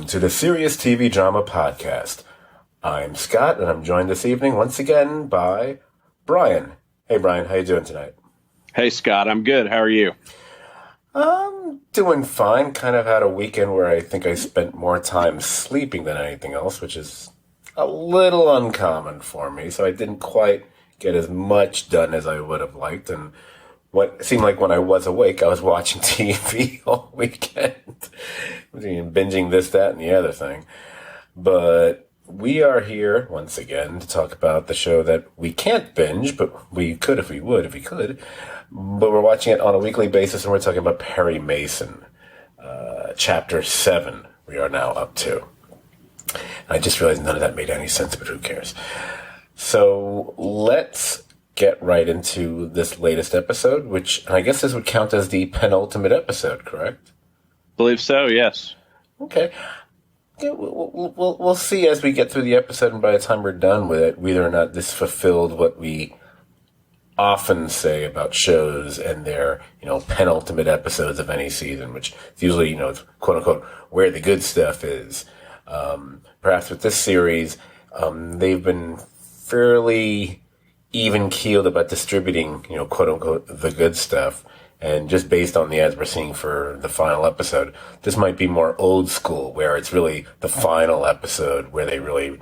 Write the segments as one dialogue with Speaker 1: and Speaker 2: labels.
Speaker 1: to the Serious TV Drama Podcast. I'm Scott, and I'm joined this evening once again by Brian. Hey, Brian, how you doing tonight?
Speaker 2: Hey, Scott, I'm good. How are you?
Speaker 1: I'm doing fine. Kind of had a weekend where I think I spent more time sleeping than anything else, which is a little uncommon for me, so I didn't quite get as much done as I would have liked, and what it seemed like when I was awake, I was watching TV all weekend, binging this, that, and the other thing. But we are here once again to talk about the show that we can't binge, but we could if we could. But we're watching it on a weekly basis, and we're talking about Perry Mason, Chapter 7 we are now up to. I just realized none of that made any sense, but who cares? So let's get right into this latest episode, which I guess this would count as the penultimate episode, correct?
Speaker 2: Believe so, yes.
Speaker 1: Okay. Yeah, we'll see as we get through the episode, and by the time we're done with it, whether or not this fulfilled what we often say about shows and their, penultimate episodes of any season, which is usually, quote unquote, where the good stuff is. Perhaps with this series, they've been fairly even-keeled about distributing, quote-unquote, the good stuff. And just based on the ads we're seeing for the final episode, this might be more old school, where it's really the final episode where they really,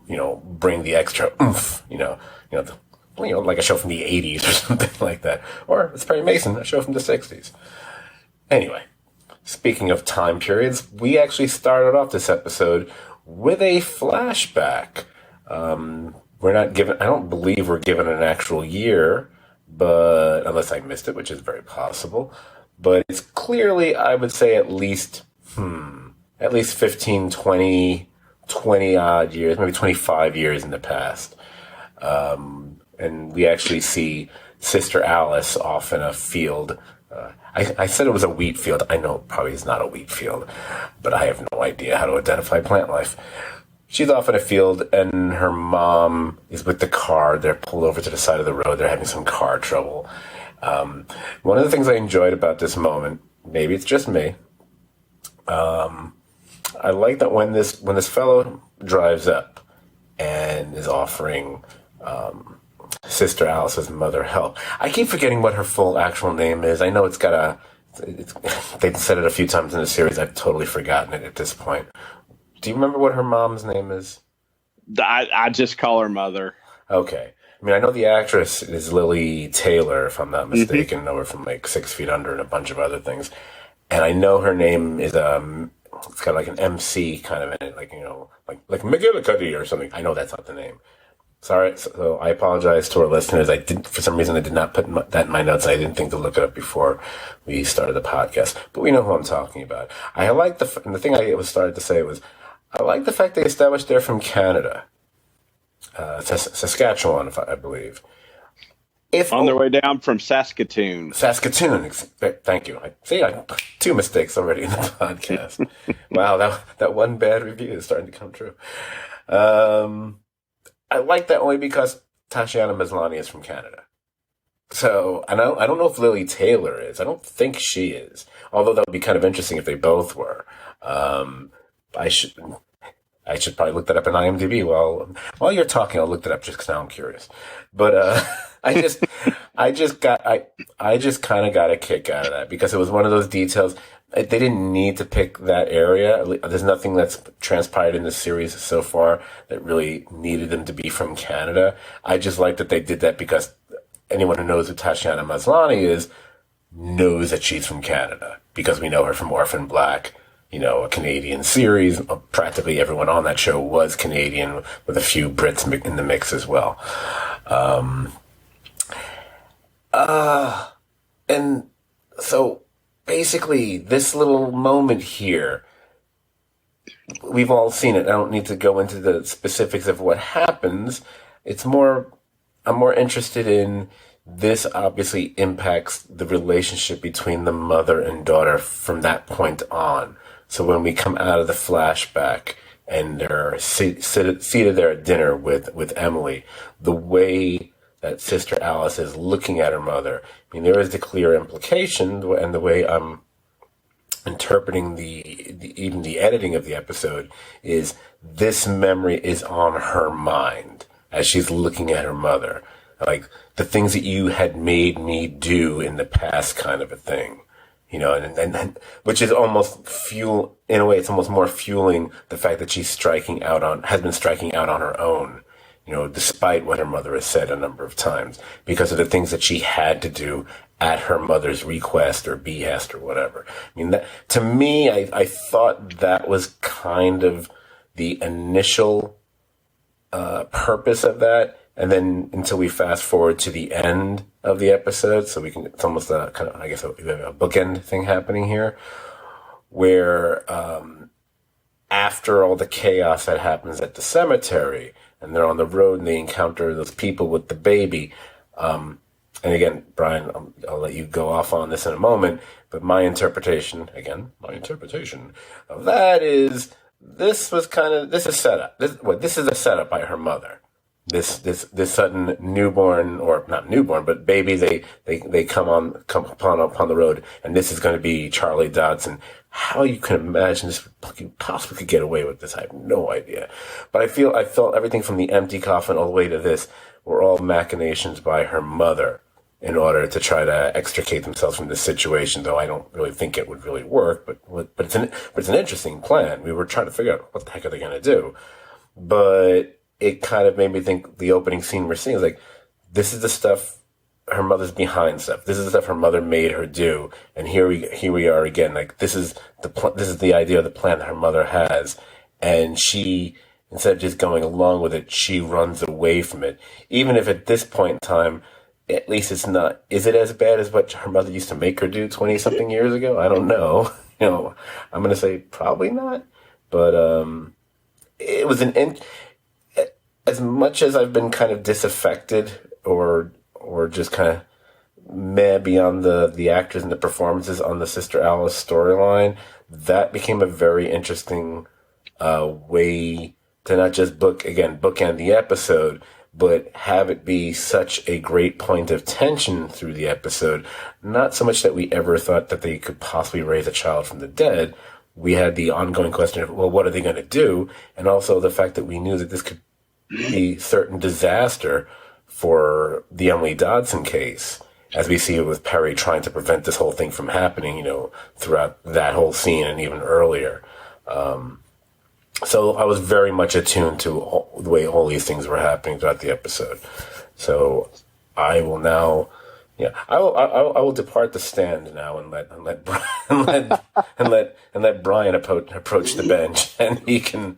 Speaker 1: bring the extra oomph, like a show from the 80s or something like that. Or it's Perry Mason, a show from the 60s. Anyway, speaking of time periods, we actually started off this episode with a flashback. We're not given, I don't believe we're given an actual year, but unless I missed it, which is very possible. But it's clearly, I would say, at least 15, 20 odd years, maybe 25 years in the past. And we actually see Sister Alice off in a field. I said it was a wheat field. I know it probably is not a wheat field, but I have no idea how to identify plant life. She's off in a field, and her mom is with the car. They're pulled over to the side of the road. They're having some car trouble. One of the things I enjoyed about this moment, maybe it's just me, I like that when this fellow drives up and is offering Sister Alice's mother help. I keep forgetting what her full actual name is. I know they've said it a few times in the series. I've totally forgotten it at this point. Do you remember what her mom's name is?
Speaker 2: I just call her Mother. Okay.
Speaker 1: I mean, I know the actress is Lily Taylor, if I'm not mistaken. I know her from like 6 Feet Under and a bunch of other things. And I know her name is, it's got like an MC kind of in it, like McGillicuddy or something. I know that's not the name. Sorry, so I apologize to our listeners. For some reason, I did not put that in my notes. I didn't think to look it up before we started the podcast. But we know who I'm talking about. I like the thing I was started to say was, I like the fact they established they're from Canada, Saskatchewan, I believe.
Speaker 2: On their way down from Saskatoon.
Speaker 1: Saskatoon, thank you. I two mistakes already in the podcast. Wow, that one bad review is starting to come true. I like that only because Tatiana Maslany is from Canada. So, I don't know if Lily Taylor is. I don't think she is. Although that would be kind of interesting if they both were. I should probably look that up in IMDb. While you're talking, I'll look that up just because now I'm curious. But I just kind of got a kick out of that because it was one of those details. They didn't need to pick that area. There's nothing that's transpired in the series so far that really needed them to be from Canada. I just like that they did that because anyone who knows who Tatiana Maslany is knows that she's from Canada because we know her from Orphan Black. A Canadian series. Practically everyone on that show was Canadian, with a few Brits in the mix as well. And so basically, this little moment here, we've all seen it. I don't need to go into the specifics of what happens. I'm more interested in this obviously impacts the relationship between the mother and daughter from that point on. So when we come out of the flashback and they're seated there at dinner with Emily, the way that Sister Alice is looking at her mother, I mean, there is the clear implication, and the way I'm interpreting even the editing of the episode is this memory is on her mind as she's looking at her mother, like the things that you had made me do in the past, kind of a thing, and which is almost fuel in a way. It's almost more fueling the fact that has been striking out on her own, despite what her mother has said a number of times, because of the things that she had to do at her mother's request or behest or whatever. I mean, to me, I thought that was kind of the initial purpose of that. And then until we fast forward to the end of the episode, so it's almost a kind of, I guess, a bookend thing happening here, where after all the chaos that happens at the cemetery, and they're on the road and they encounter those people with the baby. And again, Brian, I'll let you go off on this in a moment, but my interpretation of that is this is set up. This is a setup by her mother. This sudden newborn, or not newborn, but baby, they come upon the road, and this is going to be Charlie Dodson. How you can imagine this possibly could get away with this, I have no idea. But I felt everything from the empty coffin all the way to this were all machinations by her mother in order to try to extricate themselves from this situation, though I don't really think it would really work, but it's an interesting plan. We were trying to figure out what the heck are they going to do. But it kind of made me think the opening scene we're seeing is like, this is the stuff her mother's behind stuff. This is the stuff her mother made her do. And here we are again. Like, this is the idea of the plan that her mother has. And she, instead of just going along with it, she runs away from it. Even if at this point in time, at least it's not, is it as bad as what her mother used to make her do 20 something years ago? I don't know. I'm going to say probably not, but, it was as much as I've been kind of disaffected or just kind of meh beyond the actors and the performances on the Sister Alice storyline, that became a very interesting way to not just bookend the episode, but have it be such a great point of tension through the episode. Not so much that we ever thought that they could possibly raise a child from the dead. We had the ongoing question of, well, what are they going to do? And also the fact that we knew that this could be certain disaster for the Emily Dodson case, as we see it with Perry trying to prevent this whole thing from happening, throughout that whole scene and even earlier. So I was very much attuned to the way all these things were happening throughout the episode. So I will now, I will depart the stand now and let Brian approach the bench, and he can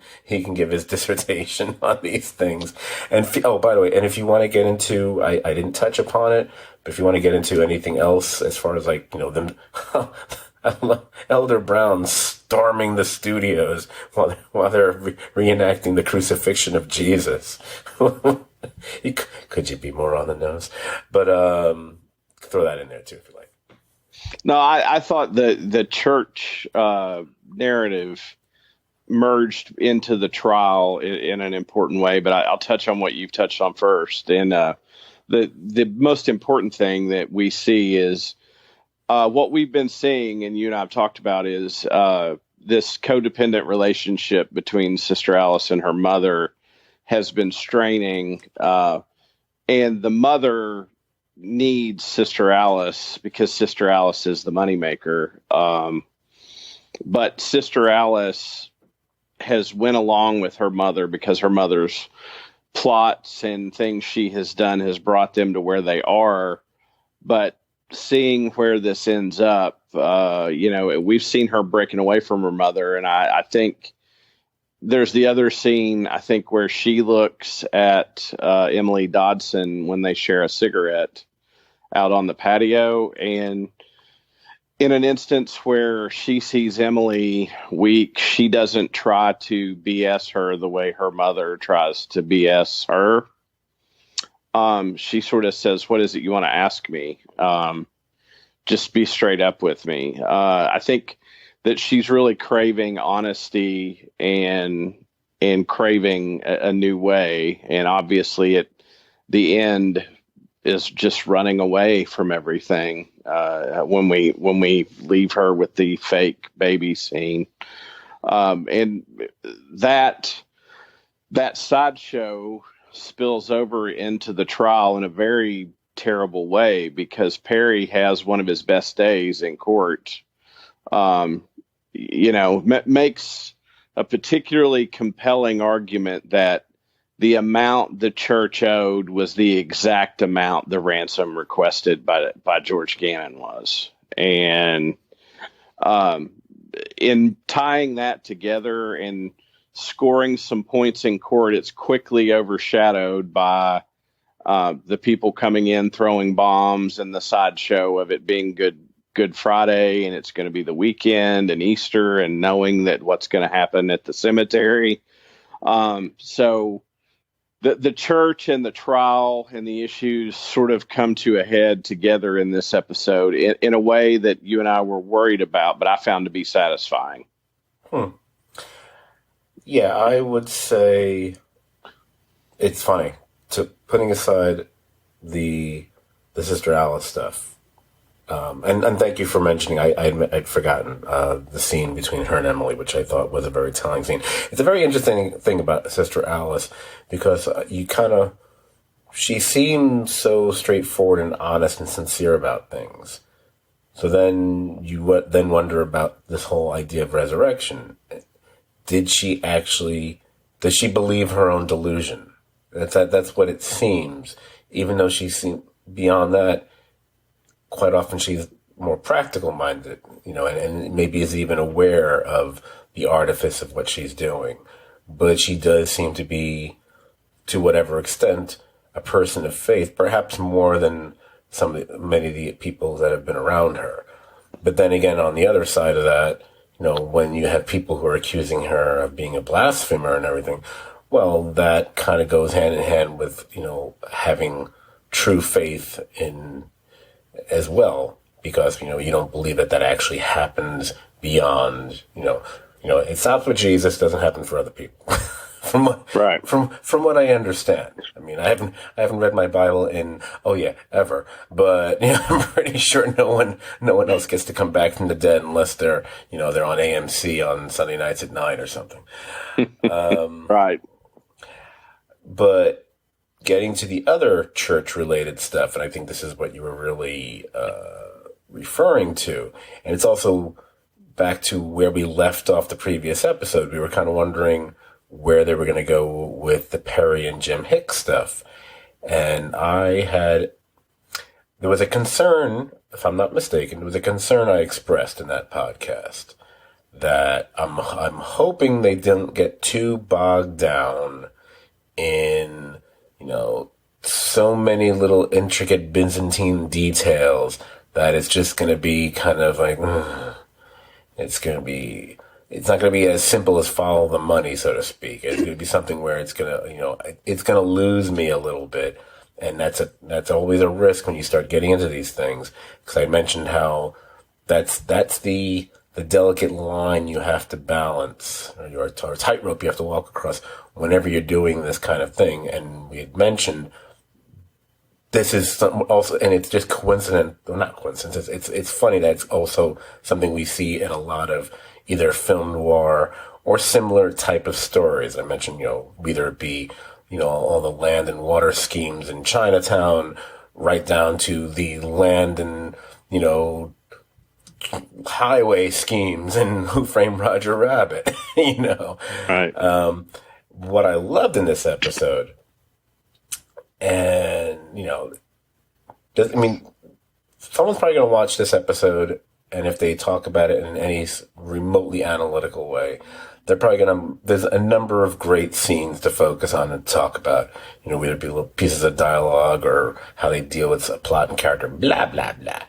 Speaker 1: give his dissertation on these things. And by the way, and if you want to get into, I didn't touch upon it, but if you want to get into anything else as far as them. Elder Brown storming the studios while they're reenacting the crucifixion of Jesus. Could you be more on the nose? But throw that in there too, if you like.
Speaker 2: No, I thought the church narrative merged into the trial in an important way, but I'll touch on what you've touched on first. And the most important thing that we see is what we've been seeing, and you and I have talked about, is this codependent relationship between Sister Alice and her mother has been straining, and the mother needs Sister Alice because Sister Alice is the moneymaker. But Sister Alice has went along with her mother because her mother's plots and things she has done has brought them to where they are. But seeing where this ends up, we've seen her breaking away from her mother. And I think there's the other scene, I think, where she looks at Emily Dodson when they share a cigarette out on the patio. And in an instance where she sees Emily weak, she doesn't try to BS her the way her mother tries to BS her. She sort of says, "What is it you want to ask me? Just be straight up with me." I think that she's really craving honesty and craving a new way. And obviously at the end, is just running away from everything when we leave her with the fake baby scene, and that sideshow spills over into the trial in a very terrible way because Perry has one of his best days in court. Makes a particularly compelling argument that the amount the church owed was the exact amount the ransom requested by George Gannon was. And in tying that together and scoring some points in court, it's quickly overshadowed by the people coming in throwing bombs and the sideshow of it being Good Friday, and it's going to be the weekend and Easter, and knowing that what's going to happen at the cemetery. So the church and the trial and the issues sort of come to a head together in this episode in a way that you and I were worried about, but I found to be satisfying.
Speaker 1: Yeah, I would say it's funny. Putting aside the Sister Alice stuff, and thank you for mentioning. I'd forgotten the scene between her and Emily, which I thought was a very telling scene. It's a very interesting thing about Sister Alice because she seemed so straightforward and honest and sincere about things. So then you wonder about this whole idea of resurrection. Does she believe her own delusion? That's what it seems. Even though she seems beyond that, quite often she's more practical minded, and maybe is even aware of the artifice of what she's doing. But she does seem to be, to whatever extent, a person of faith, perhaps more than many of the people that have been around her. But then again, on the other side of that, when you have people who are accusing her of being a blasphemer and everything, well, that kind of goes hand in hand with, having true faith in as well, because, you don't believe that actually happens beyond, it stops with Jesus, doesn't happen for other people. From what I understand. I mean, I haven't read my Bible in ever, but I'm pretty sure no one else gets to come back from the dead unless they're on AMC on Sunday nights at 9 or something.
Speaker 2: Right.
Speaker 1: But getting to the other church related stuff, and I think this is what you were really referring to, and it's also back to where we left off the previous episode. We were kind of wondering where they were going to go with the Perry and Jim Hicks stuff. And there was a concern, if I'm not mistaken, I expressed in that podcast that I'm hoping they didn't get too bogged down in, so many little intricate Byzantine details that it's just going to be kind of like, it's not going to be as simple as follow the money, so to speak. It's going to be something where it's going to lose me a little bit. And that's always a risk when you start getting into these things. Because I mentioned how that's the delicate line you have to balance, or tightrope you have to walk across whenever you're doing this kind of thing. And we had mentioned this is also, and it's just coincident, well, not coincidence. It's funny that it's also something we see in a lot of either film noir or similar type of stories. I mentioned, whether it be, all the land and water schemes in Chinatown, right down to the land and, highway schemes and Who Framed Roger Rabbit,
Speaker 2: Right.
Speaker 1: What I loved in this episode, and, someone's probably going to watch this episode, and if they talk about it in any remotely analytical way, they're probably there's a number of great scenes to focus on and talk about, whether it be little pieces of dialogue or how they deal with a plot and character, blah, blah, blah.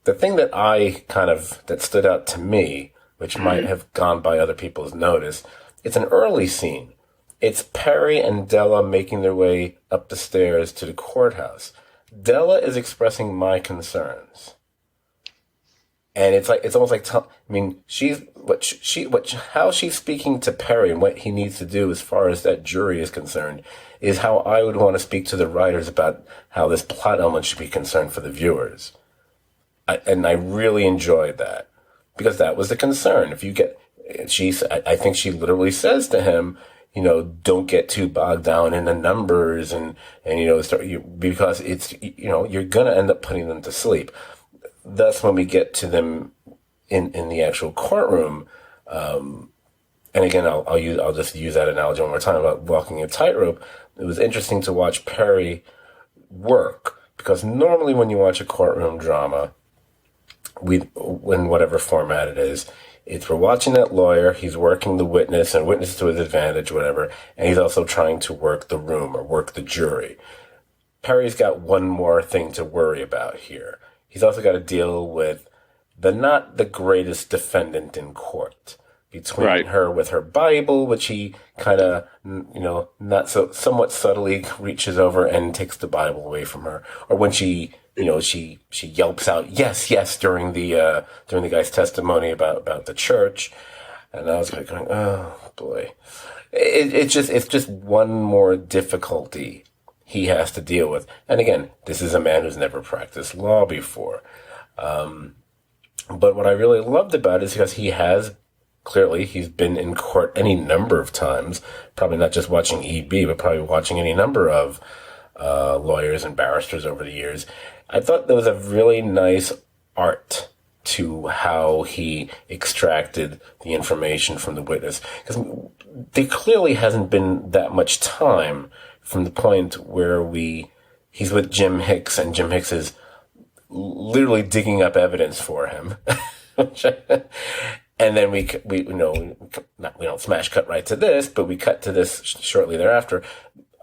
Speaker 1: The thing that stood out to me, which might have gone by other people's notice, it's an early scene. It's Perry and Della making their way up the stairs to the courthouse. Della is expressing my concerns. And it's almost like, I mean, how she's speaking to Perry and what he needs to do as far as that jury is concerned is how I would want to speak to the writers about how this plot element should be concerned for the viewers. And I really enjoyed that because that was the concern. If you get, I think she literally says to him, you know, don't get too bogged down in the numbers and you know, because it's, you know, you're going to end up putting them to sleep. Thus, when we get to them in the actual courtroom, and again, I'll just use that analogy one more time about walking a tightrope. It was interesting to watch Perry work because normally when you watch a courtroom drama, in whatever format it is, we're watching that lawyer, he's working the witness and witness to his advantage, whatever, and he's also trying to work the room or work the jury. Perry's got one more thing to worry about here. He's also got to deal with not the greatest defendant in court. Between her with her Bible, which he kind of, you know, somewhat subtly reaches over and takes the Bible away from her, or when she yelps out yes during the guy's testimony about the church, and I was like going, oh boy, it's just one more difficulty he has to deal with. And again, this is a man who's never practiced law before, but what I really loved about it is because he's been in court any number of times, probably not just watching EB, but probably watching any number of lawyers and barristers over the years. I thought there was a really nice art to how he extracted the information from the witness. Because there clearly hasn't been that much time from the point where he's with Jim Hicks, and Jim Hicks is literally digging up evidence for him. And then we don't smash cut right to this, but we cut to this shortly thereafter.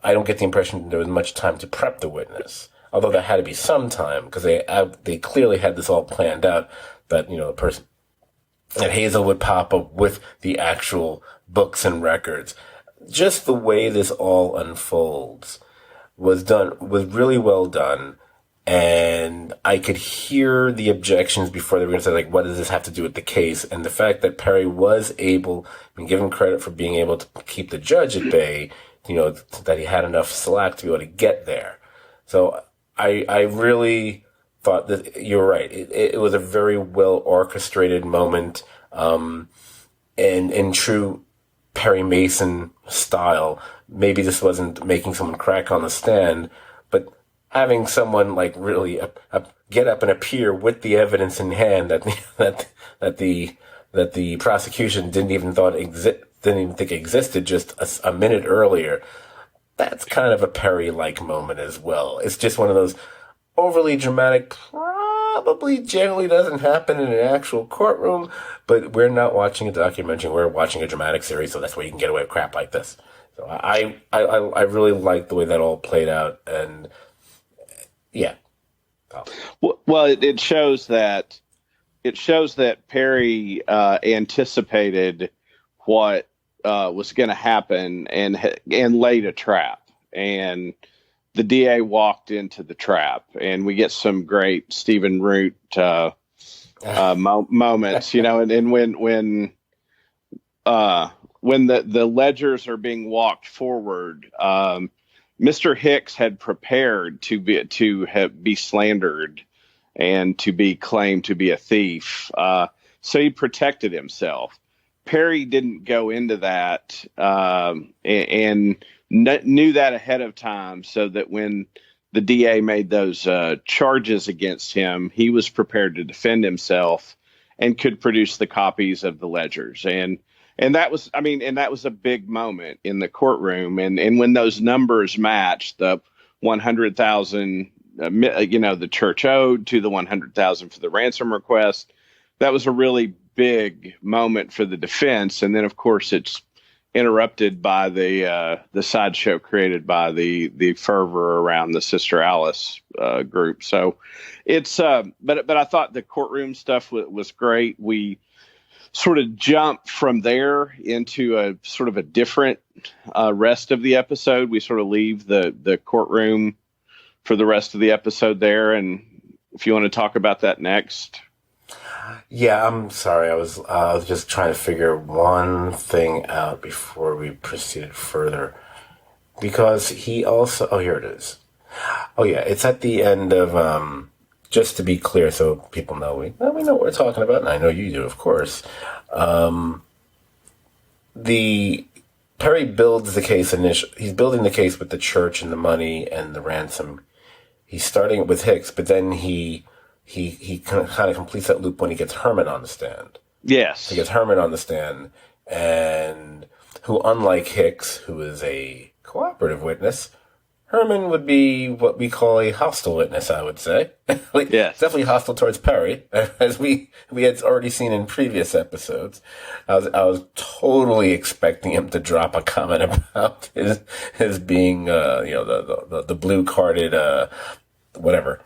Speaker 1: I don't get the impression there was much time to prep the witness, although there had to be some time because they clearly had this all planned out. That the person that Hazel would pop up with the actual books and records. Just the way this all unfolds was really well done. And I could hear the objections before they were going to say, like, what does this have to do with the case? And the fact that Perry was able, and give him credit for being able to keep the judge at bay, that he had enough slack to be able to get there. So I really thought that you're right. It was a very well orchestrated moment, and in true Perry Mason style. Maybe this wasn't making someone crack on the stand, but having someone like really get up and appear with the evidence in hand that the prosecution didn't even think existed just a minute earlier. That's kind of a Perry-like moment as well. It's just one of those overly dramatic, probably generally doesn't happen in an actual courtroom, but we're not watching a documentary, we're watching a dramatic series, so that's where you can get away with crap like this. So I really liked the way that all played out, and yeah.
Speaker 2: Well, it shows that Perry anticipated what was going to happen and laid a trap, and the DA walked into the trap, and we get some great Stephen Root moments, and when the ledgers are being walked forward, Mr. Hicks had prepared to be slandered and to be claimed to be a thief. So he protected himself. Perry didn't go into that and knew that ahead of time, so that when the DA made those charges against him, he was prepared to defend himself and could produce the copies of the ledgers. And that was a big moment in the courtroom. And when those numbers matched, the 100,000, the church owed to the 100,000 for the ransom request, that was a really big moment for the defense. And then, of course, it's interrupted by the sideshow created by the fervor around the Sister Alice group. So it's but I thought the courtroom stuff was great. We sort of jump from there into a sort of a different rest of the episode. We sort of leave the courtroom for the rest of the episode there. And if you want to talk about that next.
Speaker 1: Yeah, I'm sorry. I was just trying to figure one thing out before we proceeded further. Because he also, oh, here it is. Oh yeah, it's at the end of, just to be clear so people know, we know what we're talking about, and I know you do, of course. The Perry builds the case he's building the case with the church and the money and the ransom. He's starting it with Hicks, but then he kind of completes that loop when he gets Herman on the stand.
Speaker 2: Yes.
Speaker 1: He gets Herman on the stand, and who, unlike Hicks, who is a cooperative witness, Herman would be what we call a hostile witness, I would say. Like,
Speaker 2: Yes.
Speaker 1: definitely hostile towards Perry, as we had already seen in previous episodes. I was totally expecting him to drop a comment about his being, the blue carded, whatever,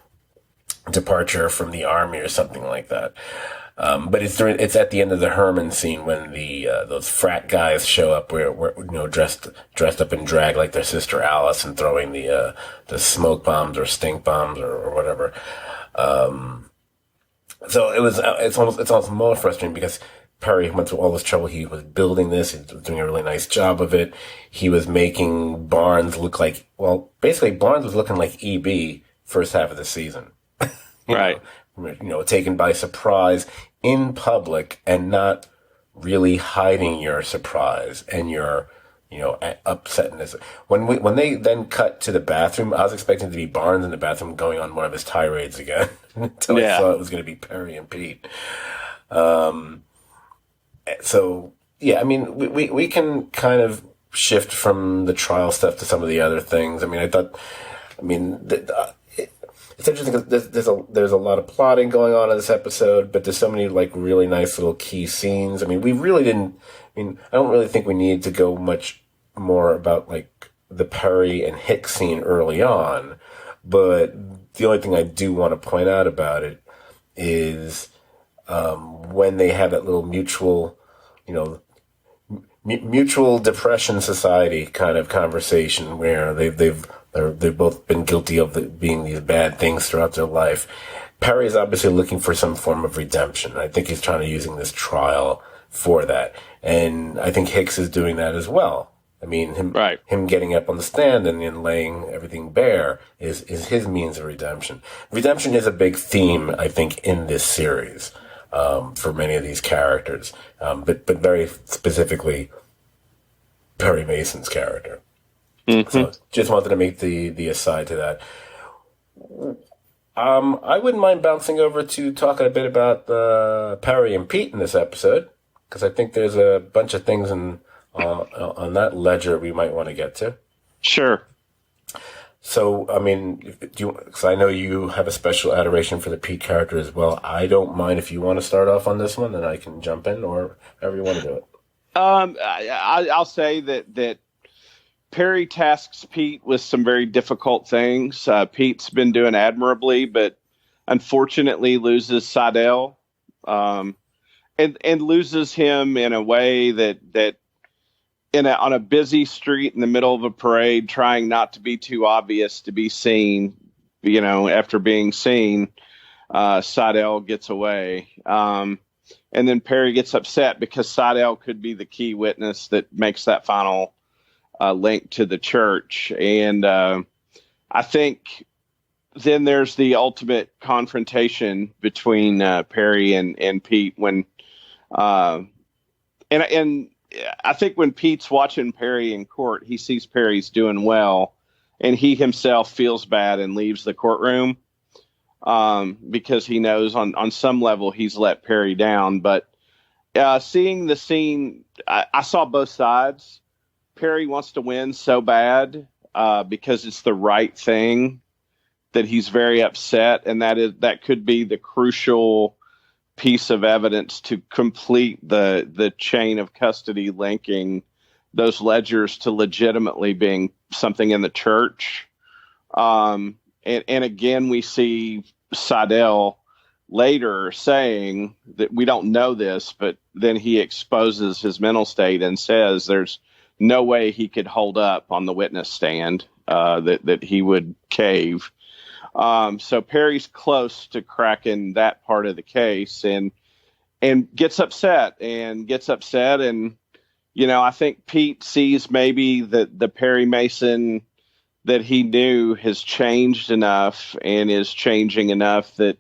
Speaker 1: departure from the army or something like that. But it's at the end of the Herman scene when those frat guys show up, where dressed up in drag like their sister Alice, and throwing the smoke bombs or stink bombs or whatever. So it's almost more frustrating because Perry went through all this trouble. He was building this. He was doing a really nice job of it. He was making Barnes look like, well, basically Barnes was looking like EB first half of the season.
Speaker 2: Right.
Speaker 1: Taken by surprise in public and not really hiding your surprise and your, upsetness. When they then cut to the bathroom, I was expecting to be Barnes in the bathroom going on one of his tirades again until I saw it was going to be Perry and Pete. So yeah, I mean, we can kind of shift from the trial stuff to some of the other things. I mean, it's interesting because there's a lot of plotting going on in this episode, but there's so many like really nice little key scenes. I mean, we really didn't. I mean, I don't really think we need to go much more about like the Perry and Hicks scene early on, but the only thing I do want to point out about it is when they have that little mutual, mutual depression society kind of conversation where they've both been guilty of being these bad things throughout their life. Perry is obviously looking for some form of redemption. I think he's trying to using this trial for that. And I think Hicks is doing that as well. I mean, him getting up on the stand and then laying everything bare is his means of redemption. Redemption is a big theme, I think, in this series, for many of these characters. But very specifically, Perry Mason's character. Mm-hmm. So just wanted to make the aside to that. I wouldn't mind bouncing over to talking a bit about Perry and Pete in this episode, because I think there's a bunch of things on that ledger we might want to get to.
Speaker 2: Sure.
Speaker 1: So, I mean, because I know you have a special adoration for the Pete character as well. I don't mind if you want to start off on this one, and I can jump in, or however you want to do it.
Speaker 2: I'll say that Perry tasks Pete with some very difficult things. Pete's been doing admirably, but unfortunately loses Seidel, and loses him in a way that on a busy street in the middle of a parade, trying not to be too obvious to be seen. After being seen, Seidel gets away, and then Perry gets upset because Seidel could be the key witness that makes that final link to the church. And I think then there's the ultimate confrontation between Perry and Pete when and I think when Pete's watching Perry in court, he sees Perry's doing well, and he himself feels bad and leaves the courtroom because he knows on some level he's let Perry down. But seeing the scene, I saw both sides. Perry wants to win so bad because it's the right thing that he's very upset, and that could be the crucial piece of evidence to complete the chain of custody linking those ledgers to legitimately being something in the church. And again, we see Seidel later saying that we don't know this, but then he exposes his mental state and says there's no way he could hold up on the witness stand, that he would cave. So Perry's close to cracking that part of the case, and gets upset, and I think Pete sees maybe that the Perry Mason that he knew has changed enough and is changing enough that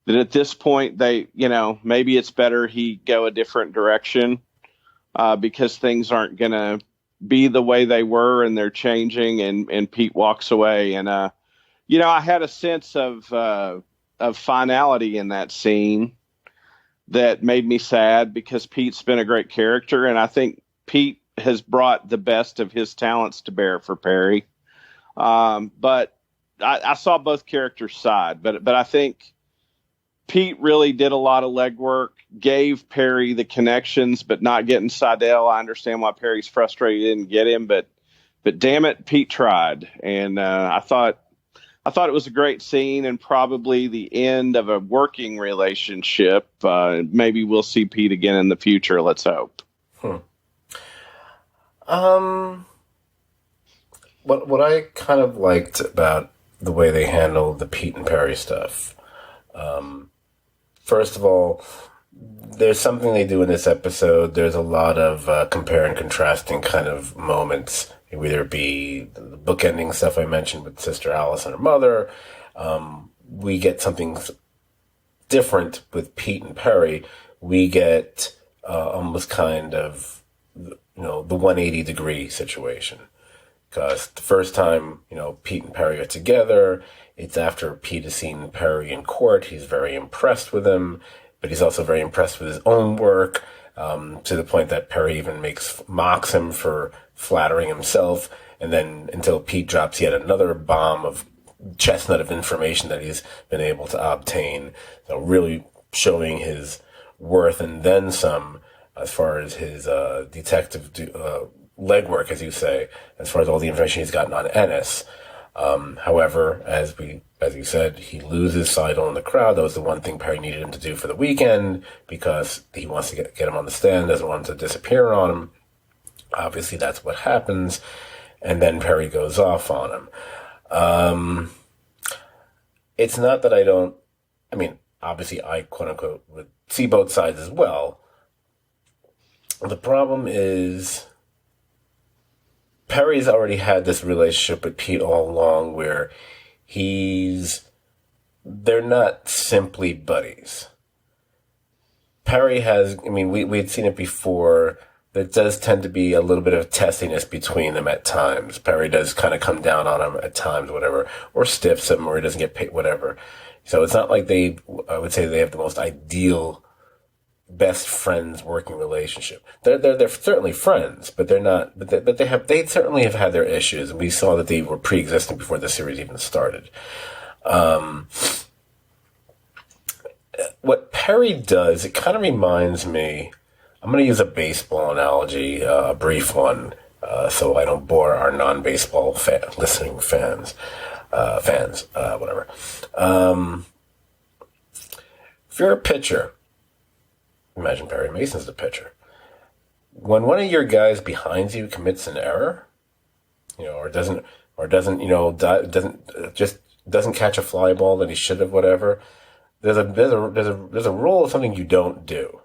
Speaker 2: at this point maybe it's better he go a different direction, because things aren't going to be the way they were, and they're changing, and Pete walks away. And I had a sense of finality in that scene that made me sad, because Pete's been a great character, and I think Pete has brought the best of his talents to bear for Perry. But I saw both characters' side, but I think Pete really did a lot of legwork, gave Perry the connections, but not getting Seidel. I understand why Perry's frustrated he didn't get him, but damn it, Pete tried, and I thought it was a great scene, and probably the end of a working relationship. Maybe we'll see Pete again in the future. Let's hope.
Speaker 1: What I kind of liked about the way they handled the Pete and Perry stuff. First of all, there's something they do in this episode. There's a lot of compare and contrasting kind of moments. Whether it be the bookending stuff I mentioned with Sister Alice and her mother. We get something different with Pete and Perry. We get almost kind of, the 180-degree situation. Because the first time, Pete and Perry are together, it's after Pete has seen Perry in court. He's very impressed with him, but he's also very impressed with his own work, to the point that Perry even mocks him for flattering himself, and then until Pete drops yet another bomb of chestnut of information that he's been able to obtain, really showing his worth and then some as far as his detective legwork, as you say, as far as all the information he's gotten on Ennis. However, as you said, he loses Seidel in the crowd. That was the one thing Perry needed him to do for the weekend, because he wants to get him on the stand, doesn't want him to disappear on him. Obviously, that's what happens. And then Perry goes off on him. It's not that obviously I, quote unquote, would see both sides as well. The problem is Perry's already had this relationship with Pete all along where they're not simply buddies. Perry has, we had seen it before. There does tend to be a little bit of testiness between them at times. Perry does kind of come down on him at times, whatever, or stiffs him, or he doesn't get paid, whatever. So it's not like I would say they have the most ideal best friends working relationship. They're certainly friends, but they're not, but they certainly have had their issues, and we saw that they were pre-existing before the series even started. What Perry does, it kind of reminds me, I'm going to use a baseball analogy, a brief one, so I don't bore our non-baseball listening fans, whatever. If you're a pitcher, imagine Perry Mason's the pitcher. When one of your guys behind you commits an error, doesn't catch a fly ball that he should have, whatever. There's a rule of something you don't do.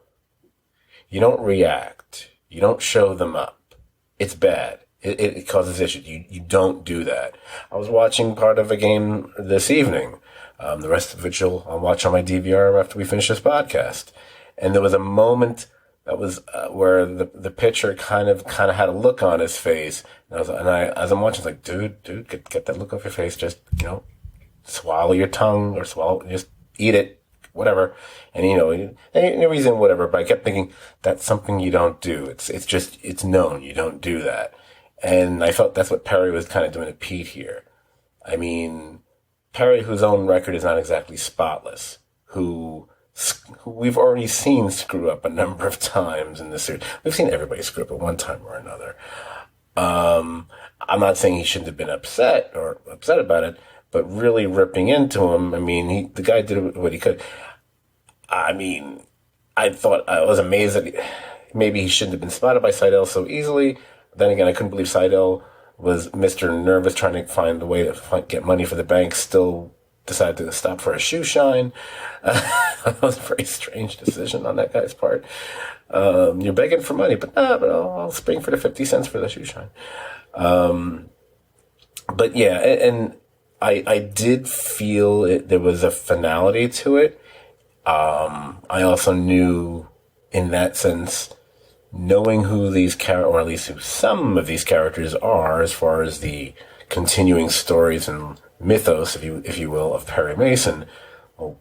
Speaker 1: You don't react. You don't show them up. It's bad. It causes issues. You don't do that. I was watching part of a game this evening. The rest of it I'll watch on my DVR after we finish this podcast. And there was a moment that was where the pitcher kind of had a look on his face. And as I'm watching, I was like, dude, get that look off your face. Just, swallow your tongue or just eat it. Whatever. And, no reason, whatever. But I kept thinking, that's something you don't do. It's known. You don't do that. And I felt that's what Perry was kind of doing to Pete here. Perry, whose own record is not exactly spotless, who we've already seen screw up a number of times in this series. We've seen everybody screw up at one time or another. I'm not saying he shouldn't have been upset about it, but really ripping into him, the guy did what he could. I thought, I was amazed that maybe he shouldn't have been spotted by Seidel so easily. Then again, I couldn't believe Seidel was Mr. Nervous trying to find a way to get money for the bank, still decided to stop for a shoe shine. That was a very strange decision on that guy's part. You're begging for money, but I'll spring for the 50 cents for the shoe shine. But yeah, and I did feel there was a finality to it. I also knew, in that sense, knowing who these or at least who some of these characters are, as far as the continuing stories and mythos, if you will, of Perry Mason. Well,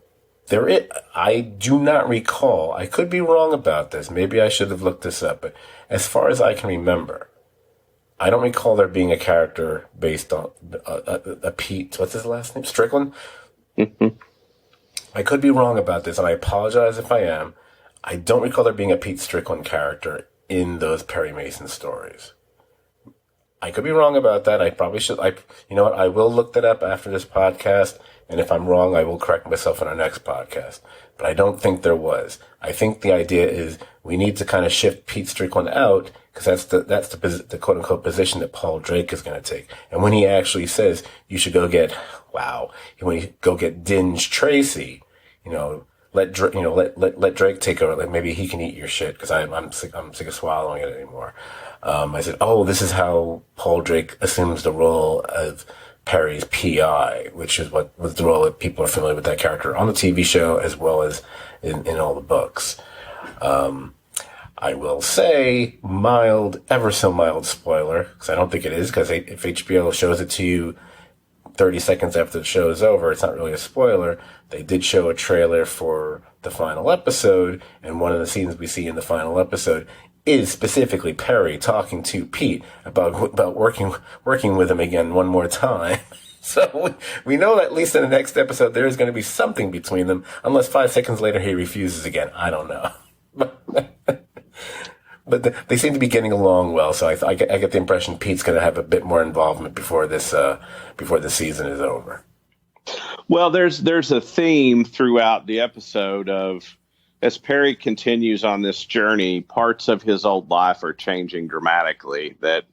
Speaker 1: I do not recall. I could be wrong about this. Maybe I should have looked this up. But as far as I can remember, I don't recall there being a character based on a Pete. What's his last name? Strickland. I could be wrong about this, and I apologize if I am. I don't recall there being a Pete Strickland character in those Perry Mason stories. I could be wrong about that. I probably should. You know what? I will look that up after this podcast, and if I'm wrong, I will correct myself in our next podcast. But I don't think there was. I think the idea is we need to kind of shift Pete Strickland out, because that's the quote unquote position that Paul Drake is going to take. And when he actually says you should go get when you go get Dinge Tracy, let Drake take over. Like, maybe he can eat your shit, because I'm sick of swallowing it anymore. I said, this is how Paul Drake assumes the role of Perry's PI, which is what was the role that people are familiar with that character on the TV show as well as in all the books. I will say ever so mild spoiler, because I don't think it is, because if HBO shows it to you 30 seconds after the show is over, it's not really a spoiler. They did show a trailer for the final episode, and one of the scenes we see in the final episode is specifically Perry talking to Pete about working with him again one more time. So we know that at least in the next episode there is going to be something between them, unless 5 seconds later he refuses again. I don't know. But they seem to be getting along well, so I get the impression Pete's going to have a bit more involvement before the season is over.
Speaker 2: Well, there's a theme throughout the episode of, as Perry continues on this journey, parts of his old life are changing dramatically. That,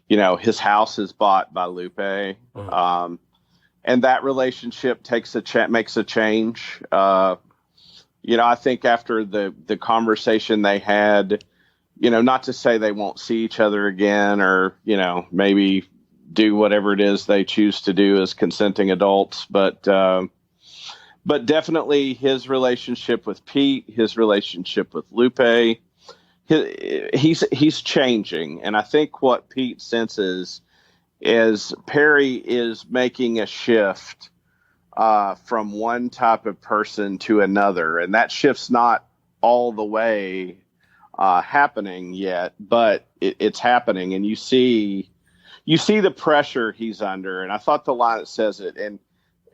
Speaker 2: his house is bought by Lupe, and that relationship makes a change. I think after the conversation they had, not to say they won't see each other again, or, maybe do whatever it is they choose to do as consenting adults, but definitely his relationship with Pete, his relationship with Lupe, he's changing. And I think what Pete senses is Perry is making a shift from one type of person to another. And that shift's not all the way happening yet, but it's happening. And you see the pressure he's under. And I thought the line that says it, and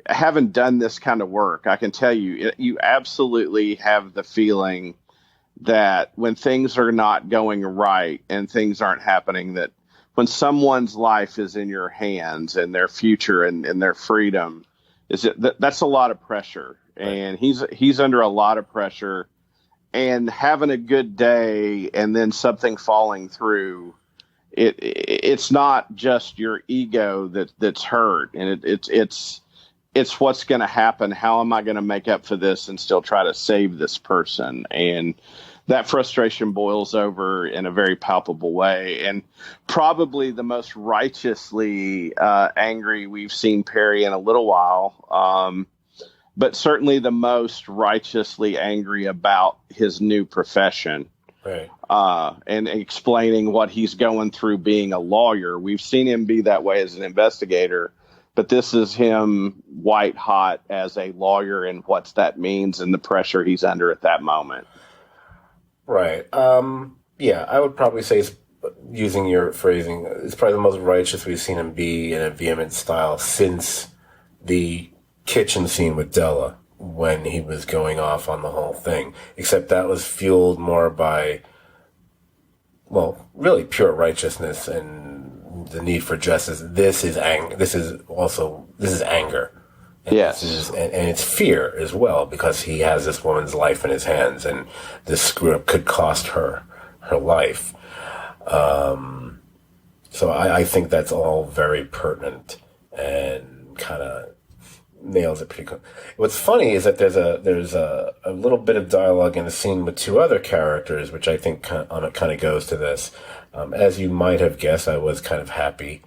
Speaker 2: having done this kind of work, I can tell you, you absolutely have the feeling that when things are not going right and things aren't happening, that when someone's life is in your hands and their future and their freedom, that's a lot of pressure. And he's under a lot of pressure, and having a good day and then something falling through, it's not just your ego that's hurt, and it's what's going to happen. How am I going to make up for this and still try to save this person? And that frustration boils over in a very palpable way, and probably the most righteously angry we've seen Perry in a little while. But certainly the most righteously angry about his new profession.
Speaker 1: Right.
Speaker 2: And explaining what he's going through being a lawyer. We've seen him be that way as an investigator, but this is him white hot as a lawyer, and what that means and the pressure he's under at that moment.
Speaker 1: Right. Yeah, I would probably say, using your phrasing, it's probably the most righteous we've seen him be in a vehement style since the kitchen scene with Della, when he was going off on the whole thing, except that was fueled more by, really pure righteousness and the need for justice. This is anger. And
Speaker 2: yes.
Speaker 1: And it's fear as well, because he has this woman's life in his hands, and this screw up could cost her life. So I think that's all very pertinent and kind of nails it pretty cool. What's funny is that there's a little bit of dialogue in the scene with two other characters, which I think kind of goes to this. As you might have guessed, I was kind of happy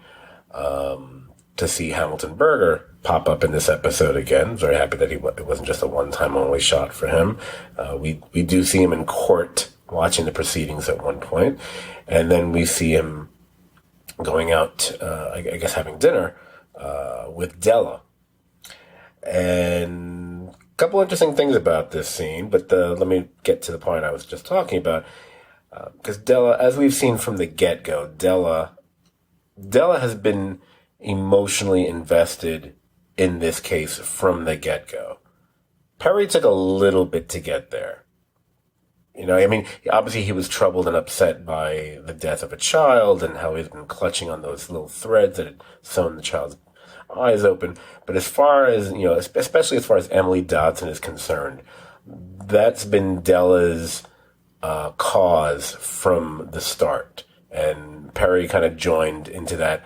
Speaker 1: to see Hamilton Berger pop up in this episode again. Very happy that it wasn't just a one-time only shot for him. We do see him in court watching the proceedings at one point, and then we see him going out, I guess having dinner with Della. And a couple interesting things about this scene, but let me get to the point I was just talking about. Because Della, as we've seen from the get-go, Della has been emotionally invested in this case from the get-go. Perry took a little bit to get there. You know, I mean, obviously he was troubled and upset by the death of a child and how he's been clutching on those little threads that had sewn the child's eyes open. But as far as, you know, especially as far as Emily Dodson is concerned, that's been Della's cause from the start. And Perry kind of joined into that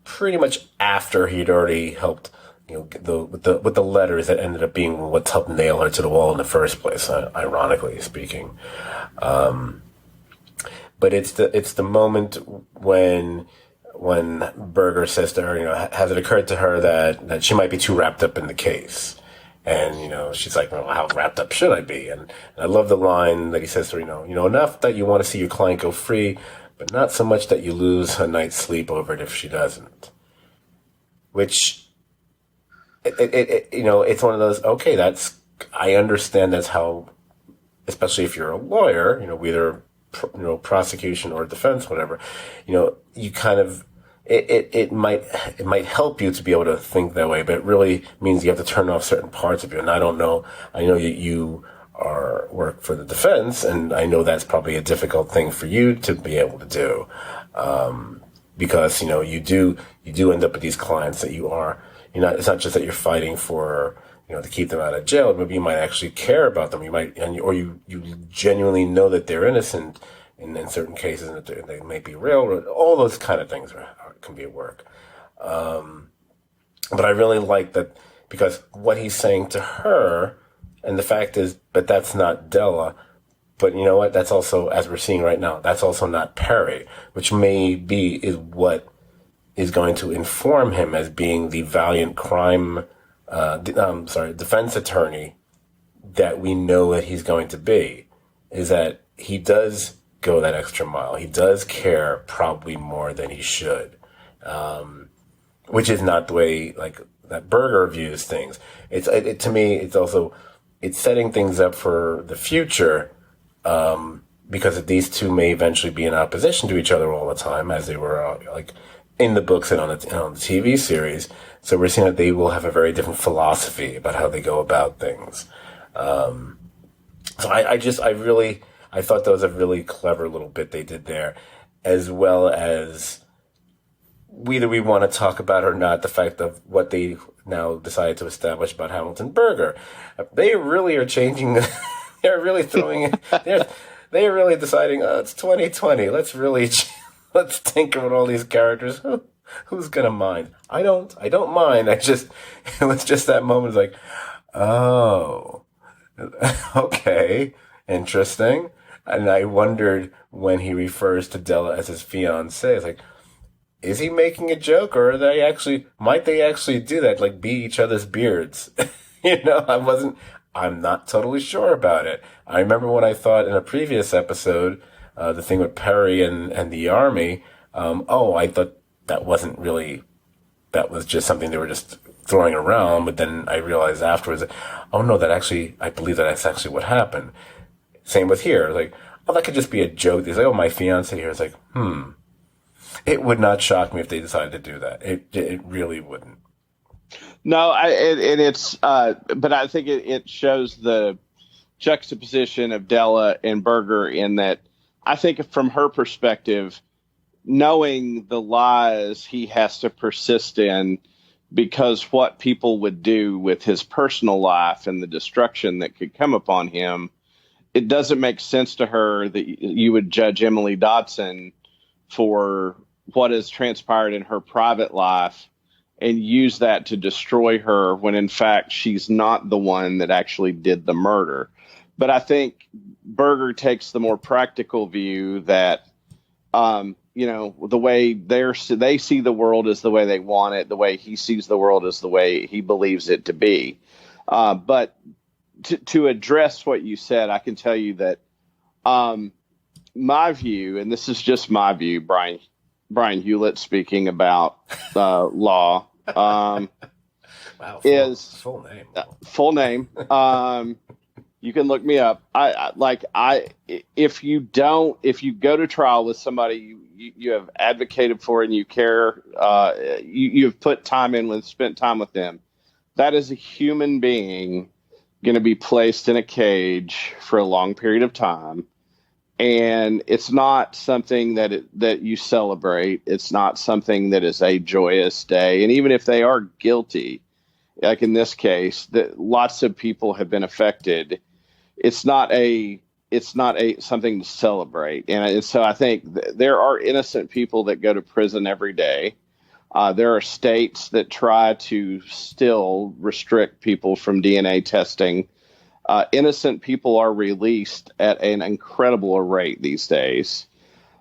Speaker 1: pretty much after he'd already helped, you know, with the letters that ended up being what's helped nail her to the wall in the first place, ironically speaking. But it's the moment when Berger says to her, you know, has it occurred to her that she might be too wrapped up in the case? And, you know, she's like, well, how wrapped up should I be? And I love the line that he says to her, you know, enough that you want to see your client go free, but not so much that you lose a night's sleep over it if she doesn't. Which, you know, it's one of those, okay, I understand that's how, especially if you're a lawyer, you know, either, you know, prosecution or defense, whatever, you know, you kind of, it might help you to be able to think that way, but it really means you have to turn off certain parts of you. And I don't know, I know you work for the defense, and I know that's probably a difficult thing for you to be able to do. Because, you know, you do end up with these clients that it's not just that you're fighting for, you know, to keep them out of jail. Maybe you might actually care about them. Or you genuinely know that they're innocent in certain cases, and that they may be railroaded. All those kind of things can be at work. But I really like that, because what he's saying to her, and the fact is, but that's not Della. But you know what? That's also, as we're seeing right now, that's also not Perry, which is what is going to inform him as being the valiant defense attorney that we know that he's going to be, is that he does go that extra mile. He does care probably more than he should, which is not the way like that Berger views things. To me, it's setting things up for the future, because these two may eventually be in opposition to each other all the time, as they were like in the books and on the TV series. So we're seeing that they will have a very different philosophy about how they go about things. So I thought that was a really clever little bit they did there, as well as, whether we want to talk about it or not, the fact of what they now decided to establish about Hamilton Berger. They really are changing. They're really they're really deciding, it's 2020. Let's tinker with all these characters. Who's gonna mind? I don't mind. It was just that moment, like, oh, okay, interesting. And I wondered, when he refers to Della as his fiancée, it's like, is he making a joke, or might they actually do that, like be each other's beards? You know, I'm not totally sure about it. I remember when I thought in a previous episode, the thing with Perry and the army, I thought that was just something they were just throwing around, but then I realized afterwards, oh no, I believe that's actually what happened. Same with here, like, oh, that could just be a joke. They say, oh, my fiance here. It's like, It would not shock me if they decided to do that. It really wouldn't.
Speaker 2: No, but I think it shows the juxtaposition of Della and Berger, in that I think from her perspective, knowing the lies he has to persist in, because what people would do with his personal life and the destruction that could come upon him, it doesn't make sense to her that you would judge Emily Dodson for what has transpired in her private life and use that to destroy her when in fact she's not the one that actually did the murder. But I think Berger takes the more practical view that, the way they see the world is the way they want it. The way he sees the world is the way he believes it to be. But to address what you said, I can tell you that my view, and this is just my view, Brian Hewlett speaking about law,
Speaker 1: wow,
Speaker 2: is
Speaker 1: full name.
Speaker 2: Full name. You can look me up. If you go to trial with somebody you have advocated for and you care, you have put time in with, spent time with them, that is a human being going to be placed in a cage for a long period of time. And it's not something that you celebrate. It's not something that is a joyous day. And even if they are guilty, like in this case, that lots of people have been affected. It's not something to celebrate. And so I think there are innocent people that go to prison every day. There are states that try to still restrict people from DNA testing. Innocent people are released at an incredible rate these days.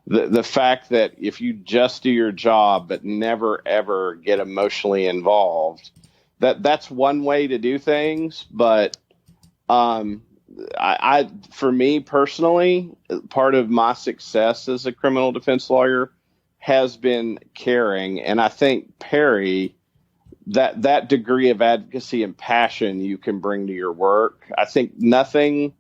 Speaker 2: The fact that if you just do your job but never ever get emotionally involved, that's one way to do things. But for me personally, part of my success as a criminal defense lawyer has been caring, and I think Perry, that degree of advocacy and passion you can bring to your work. I think nothing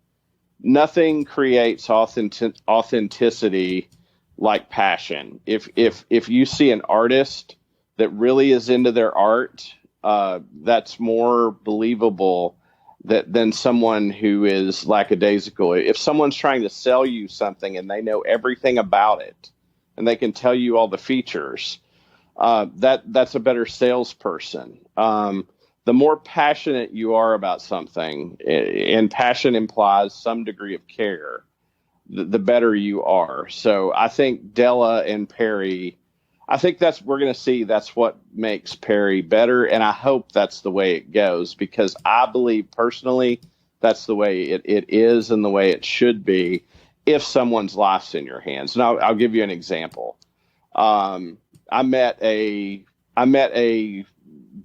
Speaker 2: creates authenticity like passion. If you see an artist that really is into their art, that's more believable than someone who is lackadaisical. If someone's trying to sell you something and they know everything about it and they can tell you all the features, that's a better salesperson. The more passionate you are about something, and passion implies some degree of care, the better you are. So I think Della and Perry, I think we're going to see that's what makes Perry better. And I hope that's the way it goes, because I believe personally that's the way it is and the way it should be if someone's life's in your hands. And I'll give you an example. I met a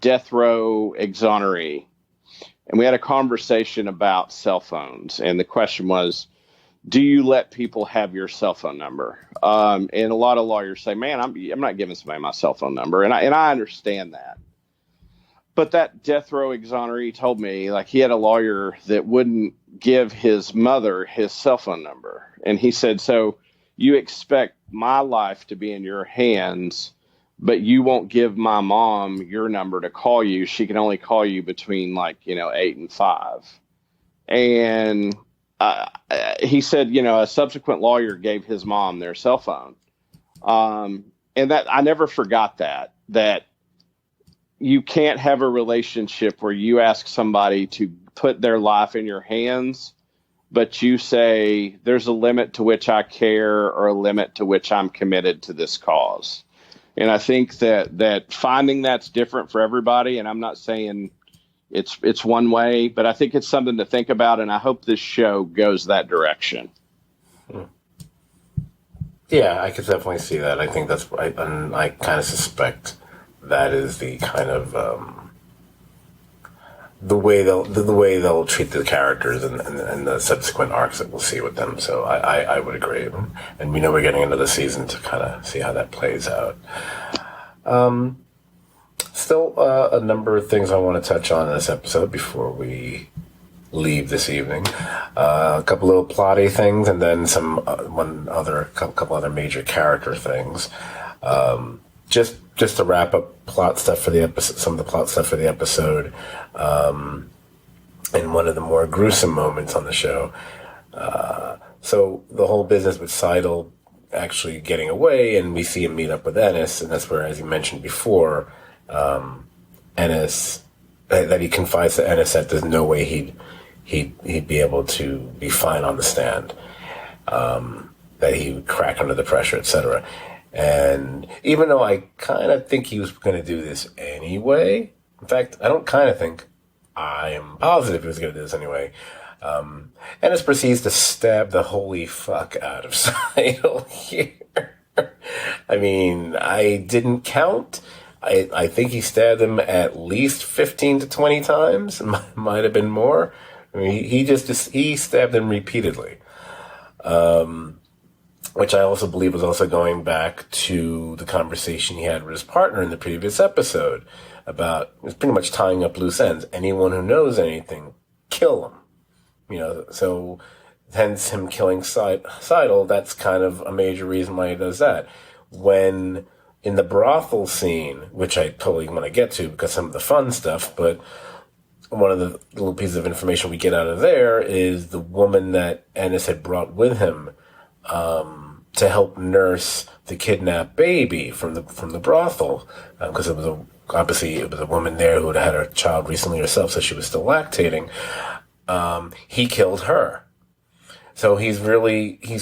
Speaker 2: death row exoneree, and we had a conversation about cell phones. And the question was, do you let people have your cell phone number? And a lot of lawyers say, man, I'm not giving somebody my cell phone number. And I understand that. But that death row exoneree told me, he had a lawyer that wouldn't give his mother his cell phone number. And he said, so you expect my life to be in your hands, but you won't give my mom your number to call you. She can only call you between 8 and 5. And he said, a subsequent lawyer gave his mom their cell phone. And that I never forgot that you can't have a relationship where you ask somebody to put their life in your hands, but you say there's a limit to which I care or a limit to which I'm committed to this cause. And I think that finding that's different for everybody. And I'm not saying it's one way, but I think it's something to think about. And I hope this show goes that direction.
Speaker 1: Yeah, I could definitely see that. I think that's right. And I kind of suspect that is the kind of the way they'll treat the characters and the subsequent arcs that we'll see with them. So I would agree, and we know we're getting another season to kind of see how that plays out. Still, a number of things I want to touch on in this episode before we leave this evening. A couple little plotty things, and then couple other major character things. Just to wrap up plot stuff for the episode, some of the plot stuff for the episode, and one of the more gruesome moments on the show. So the whole business with Seidel actually getting away, and we see him meet up with Ennis, and that's where, as you mentioned before, Ennis, that he confides to Ennis that there's no way he'd be able to be fine on the stand, that he would crack under the pressure, etc. And even though I kind of think he was going to do this anyway, in fact, I don't kind of think, I am positive he was going to do this anyway. Ennis proceeds to stab the holy fuck out of Seidel here. I mean, I didn't count. I think he stabbed him at least 15 to 20 times. Might have been more. I mean, he stabbed him repeatedly. Which I also believe was also going back to the conversation he had with his partner in the previous episode about, it was pretty much tying up loose ends. Anyone who knows anything, kill him. You know, so hence him killing Seidel, that's kind of a major reason why he does that. When in the brothel scene, which I totally want to get to because some of the fun stuff, but one of the little pieces of information we get out of there is the woman that Ennis had brought with him to help nurse the kidnapped baby from the brothel, because obviously it was a woman there who had a child recently herself, so she was still lactating. He killed her. So he's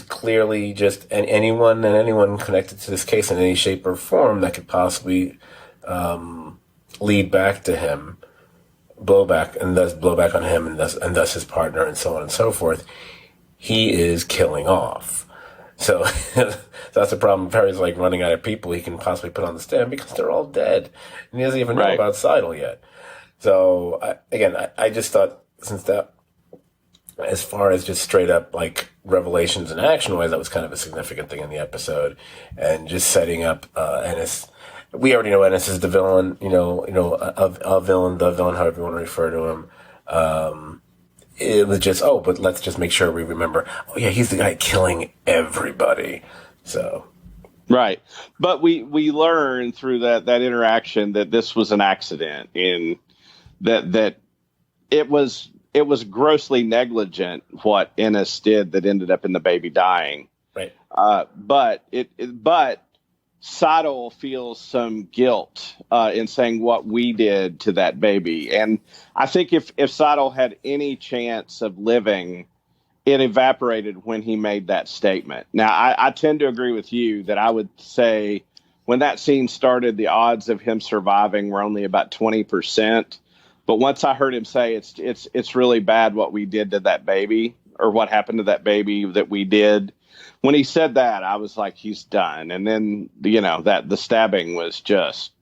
Speaker 1: clearly just, and anyone connected to this case in any shape or form that could possibly lead back to him, blowback on him, and thus his partner, and so on and so forth. He is killing off. So that's the problem. Perry's like running out of people he can possibly put on the stand because they're all dead, and he doesn't even know about Seidel yet. So I just thought, since that, as far as just straight up like revelations and action wise, that was kind of a significant thing in the episode, and just setting up Ennis. We already know Ennis is the villain, a villain, the villain, however you want to refer to him. It was just, but let's just make sure we remember, he's the guy killing everybody. So.
Speaker 2: Right. But we learned through that interaction that this was an accident, and that it was grossly negligent what Ennis did that ended up in the baby dying.
Speaker 1: Right.
Speaker 2: But Seidel feels some guilt in saying what we did to that baby. And I think if Seidel had any chance of living, it evaporated when he made that statement. Now, I tend to agree with you that I would say when that scene started, the odds of him surviving were only about 20%. But once I heard him say it's really bad what we did to that baby, or what happened to that baby that we did, when he said that, I was like, he's done. And then, that the stabbing was just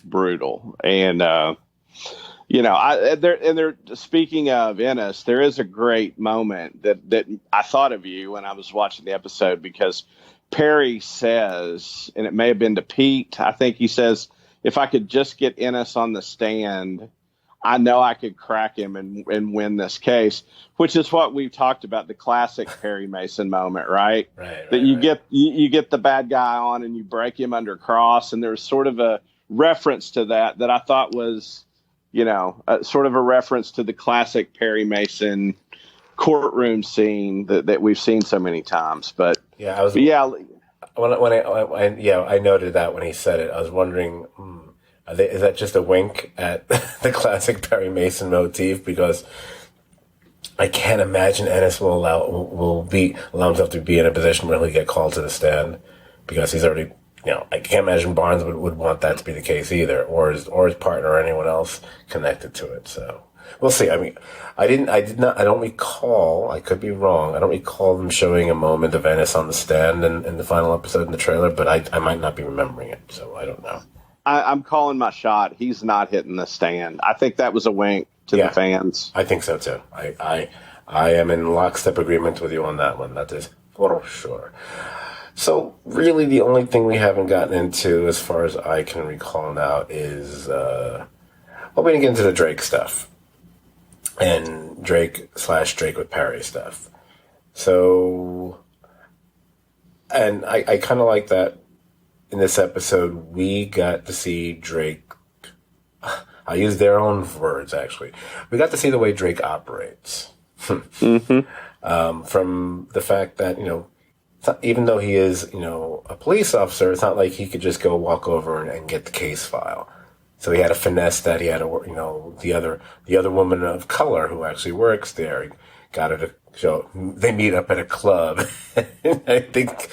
Speaker 2: brutal. And, speaking of Ennis, there is a great moment that I thought of you when I was watching the episode, because Perry says, and it may have been to Pete, I think he says, if I could just get Ennis on the stand, I know I could crack him and win this case, which is what we've talked about, the classic Perry Mason moment, right?
Speaker 1: Right.
Speaker 2: That you get the bad guy on and you break him under cross. And there's sort of a reference to that I thought was, sort of a reference to the classic Perry Mason courtroom scene that we've seen so many times. But
Speaker 1: I noted that when he said it, I was wondering, is that just a wink at the classic Perry Mason motif? Because I can't imagine Ennis will allow himself to be in a position where he'll get called to the stand, because he's already, I can't imagine Barnes would want that to be the case either, or his partner or anyone else connected to it. So we'll see. I mean, I don't recall, I could be wrong, I don't recall them showing a moment of Ennis on the stand in the final episode in the trailer, but I might not be remembering it, so I don't know.
Speaker 2: I'm calling my shot. He's not hitting the stand. I think that was a wink to the fans.
Speaker 1: I think so too. I am in lockstep agreement with you on that one. That is for sure. So really the only thing we haven't gotten into, as far as I can recall now, is we didn't get into the Drake stuff. And Drake with Perry stuff. So, and I kind of like that. In this episode, we got to see Drake. I use their own words, actually. We got to see the way Drake operates.
Speaker 2: Mm-hmm.
Speaker 1: From the fact that, even though he is, a police officer, it's not like he could just go walk over and get the case file. So he had to finesse that. He had to, the other woman of color who actually works there, got her to show. They meet up at a club. And I think,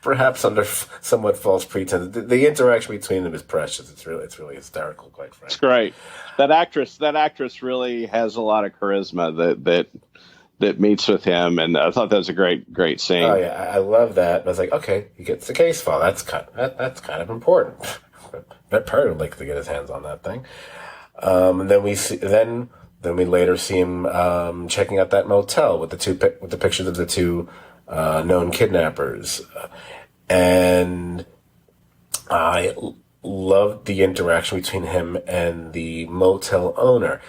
Speaker 1: perhaps under somewhat false pretense, the interaction between them is precious. It's really hysterical, quite frankly.
Speaker 2: It's great. That actress really has a lot of charisma that meets with him, and I thought that was a great scene.
Speaker 1: Oh yeah, I love that. I was like, okay, he gets the case file. That's kind of important. That Perry would like to get his hands on that thing. And then we later see him checking out that motel with the pictures of the two known kidnappers, and I loved the interaction between him and the motel owner.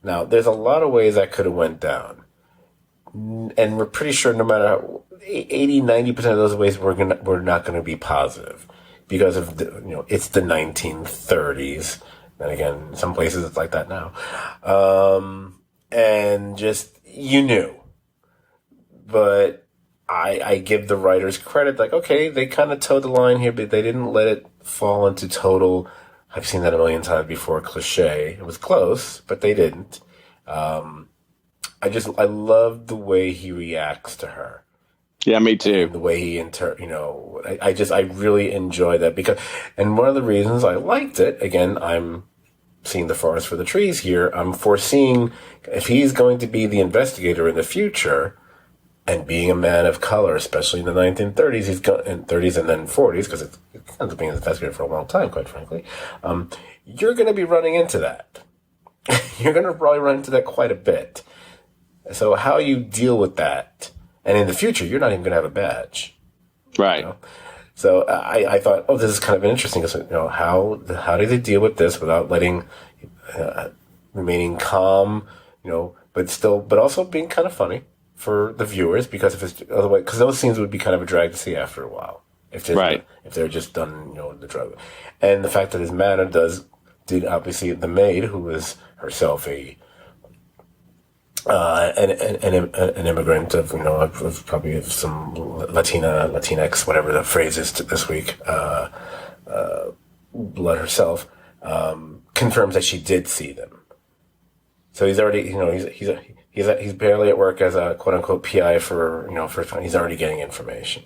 Speaker 1: Now, there's a lot of ways that could have went down, and we're pretty sure no matter 80-90% of those ways we're not going to be positive because of it's the 1930s. And again, in some places it's like that now. And just, you knew. But I give the writers credit, like, okay, they kind of towed the line here, but they didn't let it fall into total, I've seen that a million times before, cliche. It was close, but they didn't. I love the way he reacts to her.
Speaker 2: Yeah, me too.
Speaker 1: And the way he I really enjoy that and one of the reasons I liked it, again, I'm seeing the forest for the trees here. I'm foreseeing if he's going to be the investigator in the future, and being a man of color, especially in the 1930s, in 30s and then 40s, because it's ends up being an investigator for a long time, quite frankly. You're going to be running into that. You're going to probably run into that quite a bit. So how you deal with that, and in the future, you're not even going to have a badge,
Speaker 2: right?
Speaker 1: So I thought, this is kind of interesting. Because, how do they deal with this without remaining calm, but also being kind of funny for the viewers, because because those scenes would be kind of a drag to see after a while if they're just done, the drug, and the fact that his manner did obviously the maid, who is herself an immigrant of probably some Latinx, whatever the phrase is this week, blood herself, confirms that she did see them. So he's already, he's barely at work as a quote unquote PI for he's already getting information.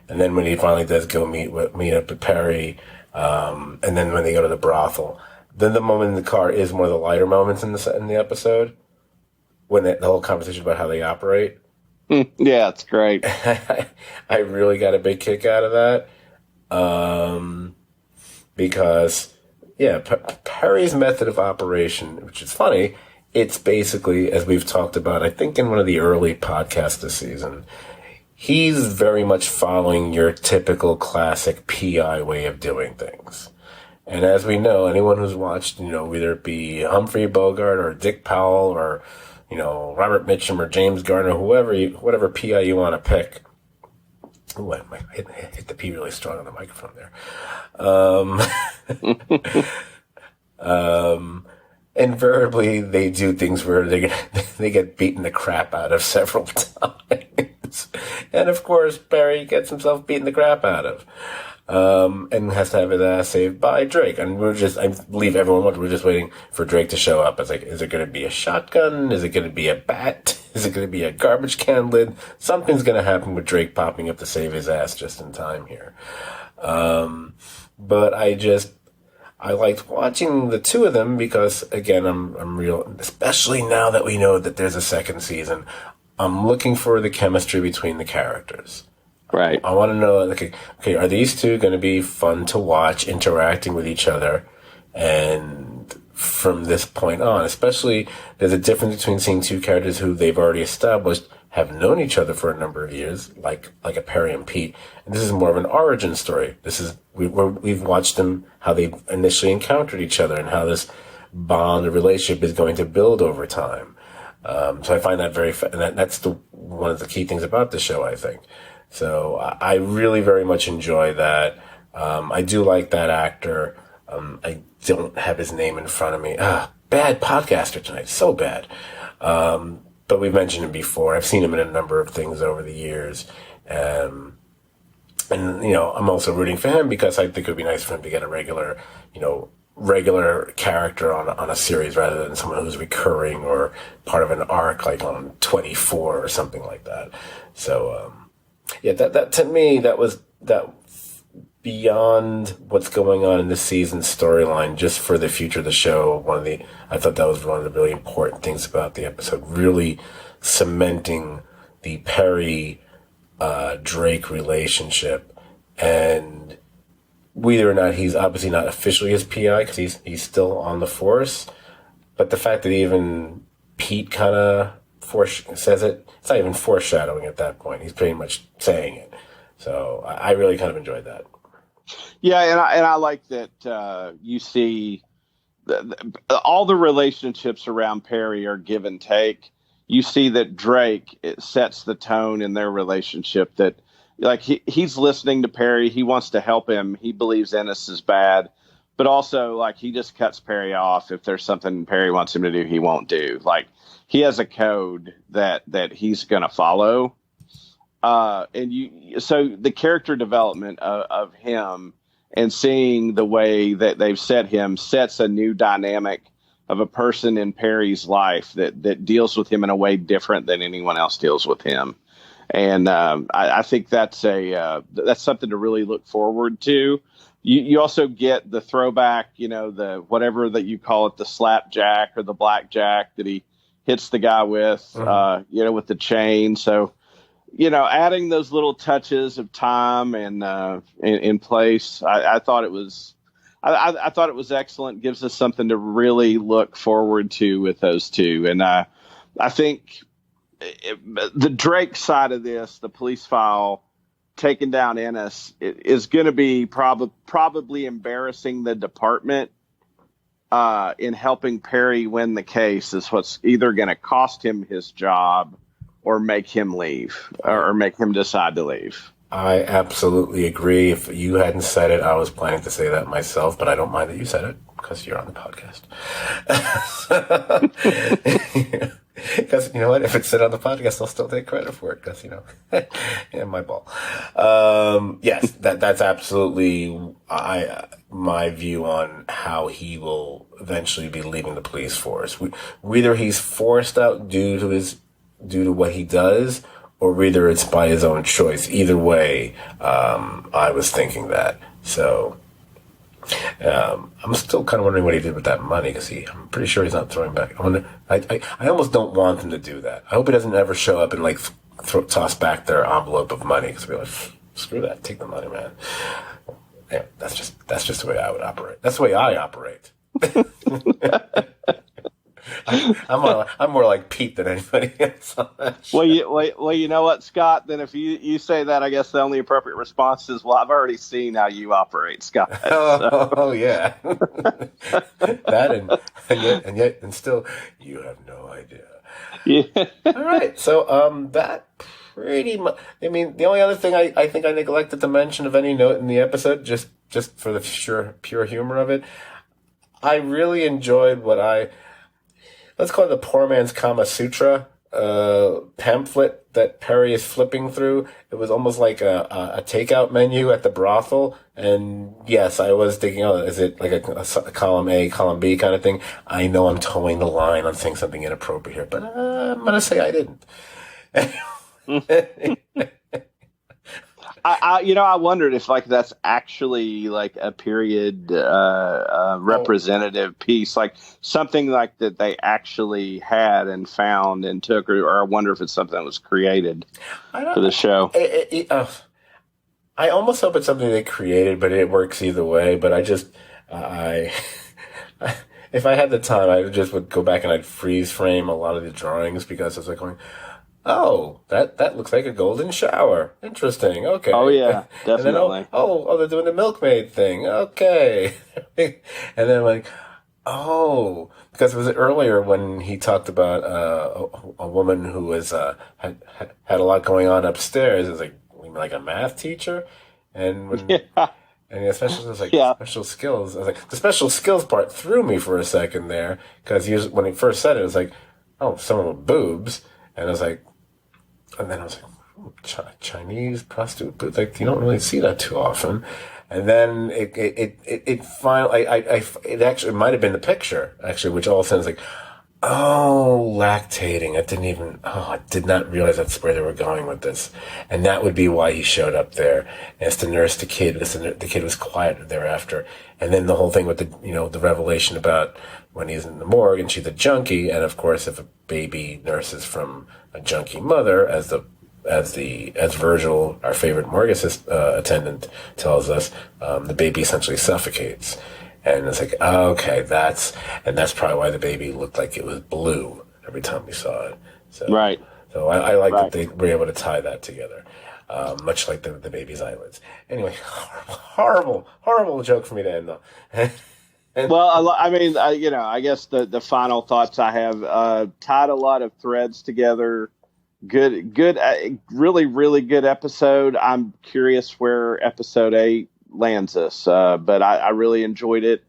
Speaker 1: And then when he finally does go meet up with Perry, and then when they go to the brothel, then the moment in the car is one of the lighter moments in the episode, when the whole conversation about how they operate.
Speaker 2: Yeah, it's great.
Speaker 1: I really got a big kick out of that. Because, Perry's method of operation, which is funny, it's basically, as we've talked about, I think in one of the early podcasts this season, he's very much following your typical classic PI way of doing things. And as we know, anyone who's watched, whether it be Humphrey Bogart or Dick Powell or, Robert Mitchum or James Garner, whatever PI you want to pick. Ooh, I hit the P really strong on the microphone there. Invariably, they do things where they get beaten the crap out of several times. And of course, Barry gets himself beaten the crap out of. And has to have his ass saved by Drake. And I believe everyone, we're just waiting for Drake to show up. It's like, is it going to be a shotgun? Is it going to be a bat? Is it going to be a garbage can lid? Something's going to happen with Drake popping up to save his ass just in time here. But I liked watching the two of them because, again, I'm real, especially now that we know that there's a second season, I'm looking for the chemistry between the characters.
Speaker 2: Right.
Speaker 1: I want to know, okay, are these two going to be fun to watch interacting with each other? And from this point on, especially, there's a difference between seeing two characters who they've already established have known each other for a number of years, like a Perry and Pete. And this is more of an origin story. This is, we've watched them, how they initially encountered each other and how this bond or relationship is going to build over time. So I find that that's one of the key things about the show, I think. So I really very much enjoy that. I do like that actor. I don't have his name in front of me. Bad podcaster tonight. So bad. But we've mentioned him before. I've seen him in a number of things over the years. And I'm also rooting for him because I think it would be nice for him to get a regular, regular character on a series rather than someone who's recurring or part of an arc like on 24 or something like that. So, yeah, that to me, that beyond what's going on in this season's storyline, just for the future of the show. I thought that was one of the really important things about the episode, really cementing the Perry, Drake relationship, and whether or not he's obviously not officially his PI because he's still on the force, but the fact that even Pete kind of says it, it's not even foreshadowing at that point. He's pretty much saying it. So I really kind of enjoyed that.
Speaker 2: Yeah, and I like that you see all the relationships around Perry are give and take. You see that Drake, it sets the tone in their relationship that, like, he's listening to Perry. He wants to help him. He believes Ennis is bad, but also, like, he just cuts Perry off. If there's something Perry wants him to do, he won't do. Like, he has a code that he's going to follow. So the character development of him and seeing the way that they've set him sets a new dynamic of a person in Perry's life that deals with him in a way different than anyone else deals with him. And I think that's something to really look forward to. You also get the throwback, the whatever that you call it, the slapjack or the blackjack that he hits the guy with, with the chain. So, adding those little touches of time and in place, I thought it was. I thought it was excellent. Gives us something to really look forward to with those two. And I think the Drake side of this, the police file, taking down Ennis, is going to be probably embarrassing the department in helping Perry win the case. Is what's either going to cost him his job or make him leave or make him decide to leave.
Speaker 1: I absolutely agree. If you hadn't said it, I was planning to say that myself, but I don't mind that you said it because you're on the podcast. Because you know what? If it's said on the podcast, I'll still take credit for it because, yeah, my ball. Yes, that's absolutely my view on how he will eventually be leaving the police force. Whether he's forced out due to what he does, or whether it's by his own choice. Either way, I was thinking that. So I'm still kind of wondering what he did with that money because I'm pretty sure he's not throwing back. I almost don't want him to do that. I hope he doesn't ever show up and like toss back their envelope of money because we're like, screw that, take the money, man. Yeah, that's just the way I would operate. That's the way I operate. I'm more like Pete than anybody else on that show.
Speaker 2: Well, you know what, Scott? Then if you say that, I guess the only appropriate response is, well, I've already seen how you operate, Scott.
Speaker 1: Oh yeah, that and still, you have no idea.
Speaker 2: Yeah.
Speaker 1: All right, so that pretty much. I mean, the only other thing I think I neglected to mention of any note in the episode, just for the pure humor of it, I really enjoyed let's call it the poor man's Kama Sutra pamphlet that Perry is flipping through. It was almost like a takeout menu at the brothel. And yes, I was thinking, is it like a column A, column B kind of thing? I know I'm towing the line on saying something inappropriate here, but I'm going to say I didn't.
Speaker 2: I wondered if like that's actually like a period representative piece, like something like that they actually had and found and took, or I wonder if it's something that was created for the show.
Speaker 1: I almost hope it's something they created, but it works either way. But if I had the time, I would go back and I'd freeze frame a lot of the drawings because I was like going, oh, that looks like a golden shower. Interesting. Okay.
Speaker 2: Oh yeah, definitely.
Speaker 1: And then, they're doing the milkmaid thing. Okay. And then like, because it was earlier when he talked about a woman who was had a lot going on upstairs. It was like a math teacher, and when. Yeah. And especially it was special skills. I was like, the special skills part threw me for a second there because when he first said it, it was like, oh, someone with boobs, and I was like. And then I was like, Chinese prostitute, but like you don't really see that too often. And then it finally, it actually might have been the picture, actually, which all of a sudden is like, oh, lactating. I did not realize that's where they were going with this. And that would be why he showed up there as to nurse the kid. The kid was quiet thereafter. And then the whole thing with the revelation about when he's in the morgue and she's a junkie. And of course, if a baby nurses from a junkie mother, as Virgil, our favorite morgue attendant, tells us, the baby essentially suffocates. And it's like, okay, that's probably why the baby looked like it was blue every time we saw it. So,
Speaker 2: Right.
Speaker 1: So I like that they were able to tie that together, much like the baby's eyelids. Anyway, horrible joke for me to end on.
Speaker 2: Well, I mean, I guess the final thoughts I have, tied a lot of threads together. Good, really, really good episode. I'm curious where episode 8 lands us, but I really enjoyed it.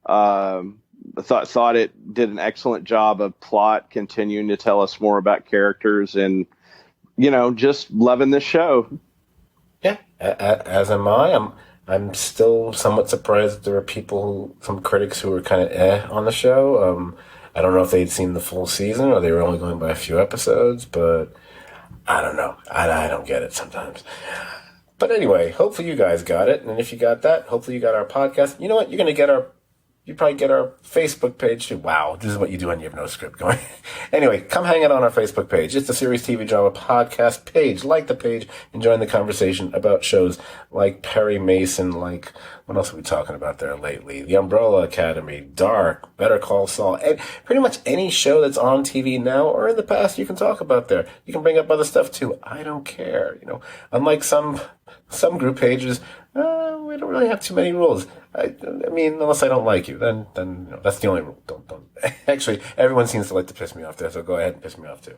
Speaker 2: Thought it did an excellent job of plot, continuing to tell us more about characters, and just loving this show.
Speaker 1: Yeah, as am I. I'm still somewhat surprised that there were some critics who were kind of on the show. I don't know if they'd seen the full season or they were only going by a few episodes, but I don't know. I don't get it sometimes. But anyway, hopefully you guys got it. And if you got that, hopefully you got our podcast. You know what? You probably get our Facebook page too. Wow, this is what you do when you have no script going. Anyway, come hang out on our Facebook page. It's the Serious TV Drama Podcast page. Like the page and join the conversation about shows like Perry Mason, like, what else are we talking about there lately? The Umbrella Academy, Dark, Better Call Saul, and pretty much any show that's on TV now or in the past you can talk about there. You can bring up other stuff too. I don't care. Unlike some group pages, we don't really have too many rules. I mean, unless I don't like you, then that's the only rule. Don't. Actually, everyone seems to like to piss me off there, so go ahead and piss me off too.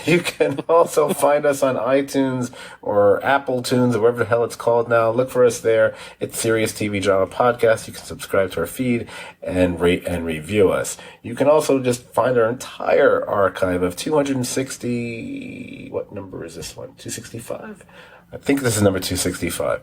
Speaker 1: You can also find us on iTunes or Apple Tunes or whatever the hell it's called now. Look for us there. It's Serious TV Drama Podcast. You can subscribe to our feed and rate and review us. You can also just find our entire archive of 260. What number is this one? 265. I think this is number 265.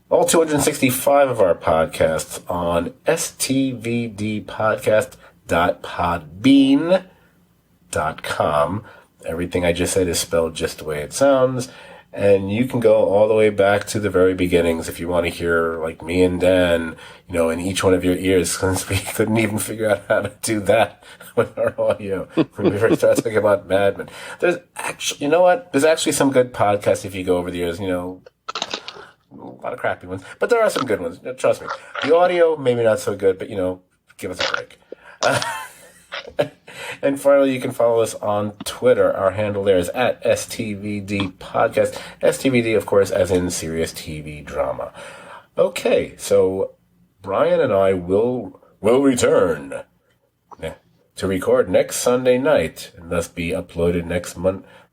Speaker 1: All 265 of our podcasts on stvdpodcast.podbean.com. Everything I just said is spelled just the way it sounds. And you can go all the way back to the very beginnings if you want to hear, like, me and Dan, in each one of your ears, since we couldn't even figure out how to do that with our audio when we first started talking about Mad Men. There's actually, There's actually some good podcasts if you go over the years, a lot of crappy ones, but there are some good ones. Trust me. The audio, maybe not so good, but, give us a break. And finally, you can follow us on Twitter. Our handle there is at STVD Podcast. STVD, of course, as in Serious TV Drama. Okay, so Brian and I will return to record next Sunday night, and thus be uploaded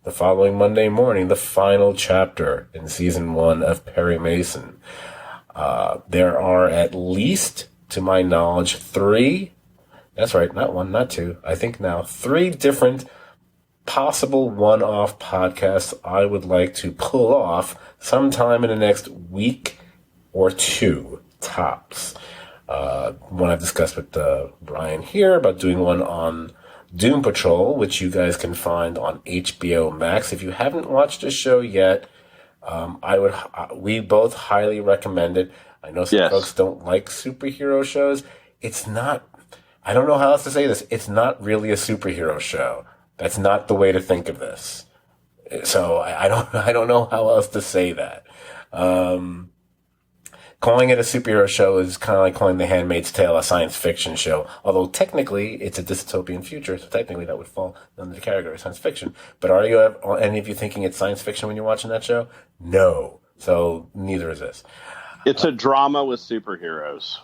Speaker 1: the following Monday morning, the final chapter in season 1 of Perry Mason. There are at least, to my knowledge, 3. That's right, not 1, not 2. I think now 3 different possible one-off podcasts I would like to pull off sometime in the next week or 2, tops. One I've discussed with Brian here about doing one on Doom Patrol, which you guys can find on HBO Max. If you haven't watched the show yet, we both highly recommend it. I know some folks don't like superhero shows. It's not. I don't know how else to say this. It's not really a superhero show. That's not the way to think of this. So I don't know how else to say that. Calling it a superhero show is kind of like calling The Handmaid's Tale a science fiction show. Although technically it's a dystopian future, so technically that would fall under the category of science fiction. But are any of you thinking it's science fiction when you're watching that show? No. So neither is this.
Speaker 2: It's a drama with superheroes.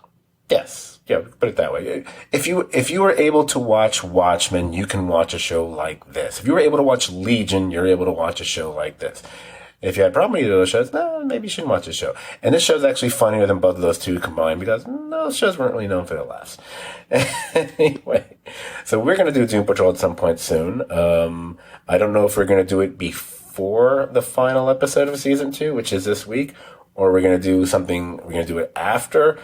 Speaker 1: Yes. Yeah, put it that way. If you were able to watch Watchmen, you can watch a show like this. If you were able to watch Legion, you're able to watch a show like this. If you had a problem with either of those shows, maybe you shouldn't watch this show. And this show's actually funnier than both of those two combined because those shows weren't really known for their laughs. Anyway, so we're going to do Doom Patrol at some point soon. I don't know if we're going to do it before the final episode of season 2, which is this week, or we're going to do something, we're going to do it after.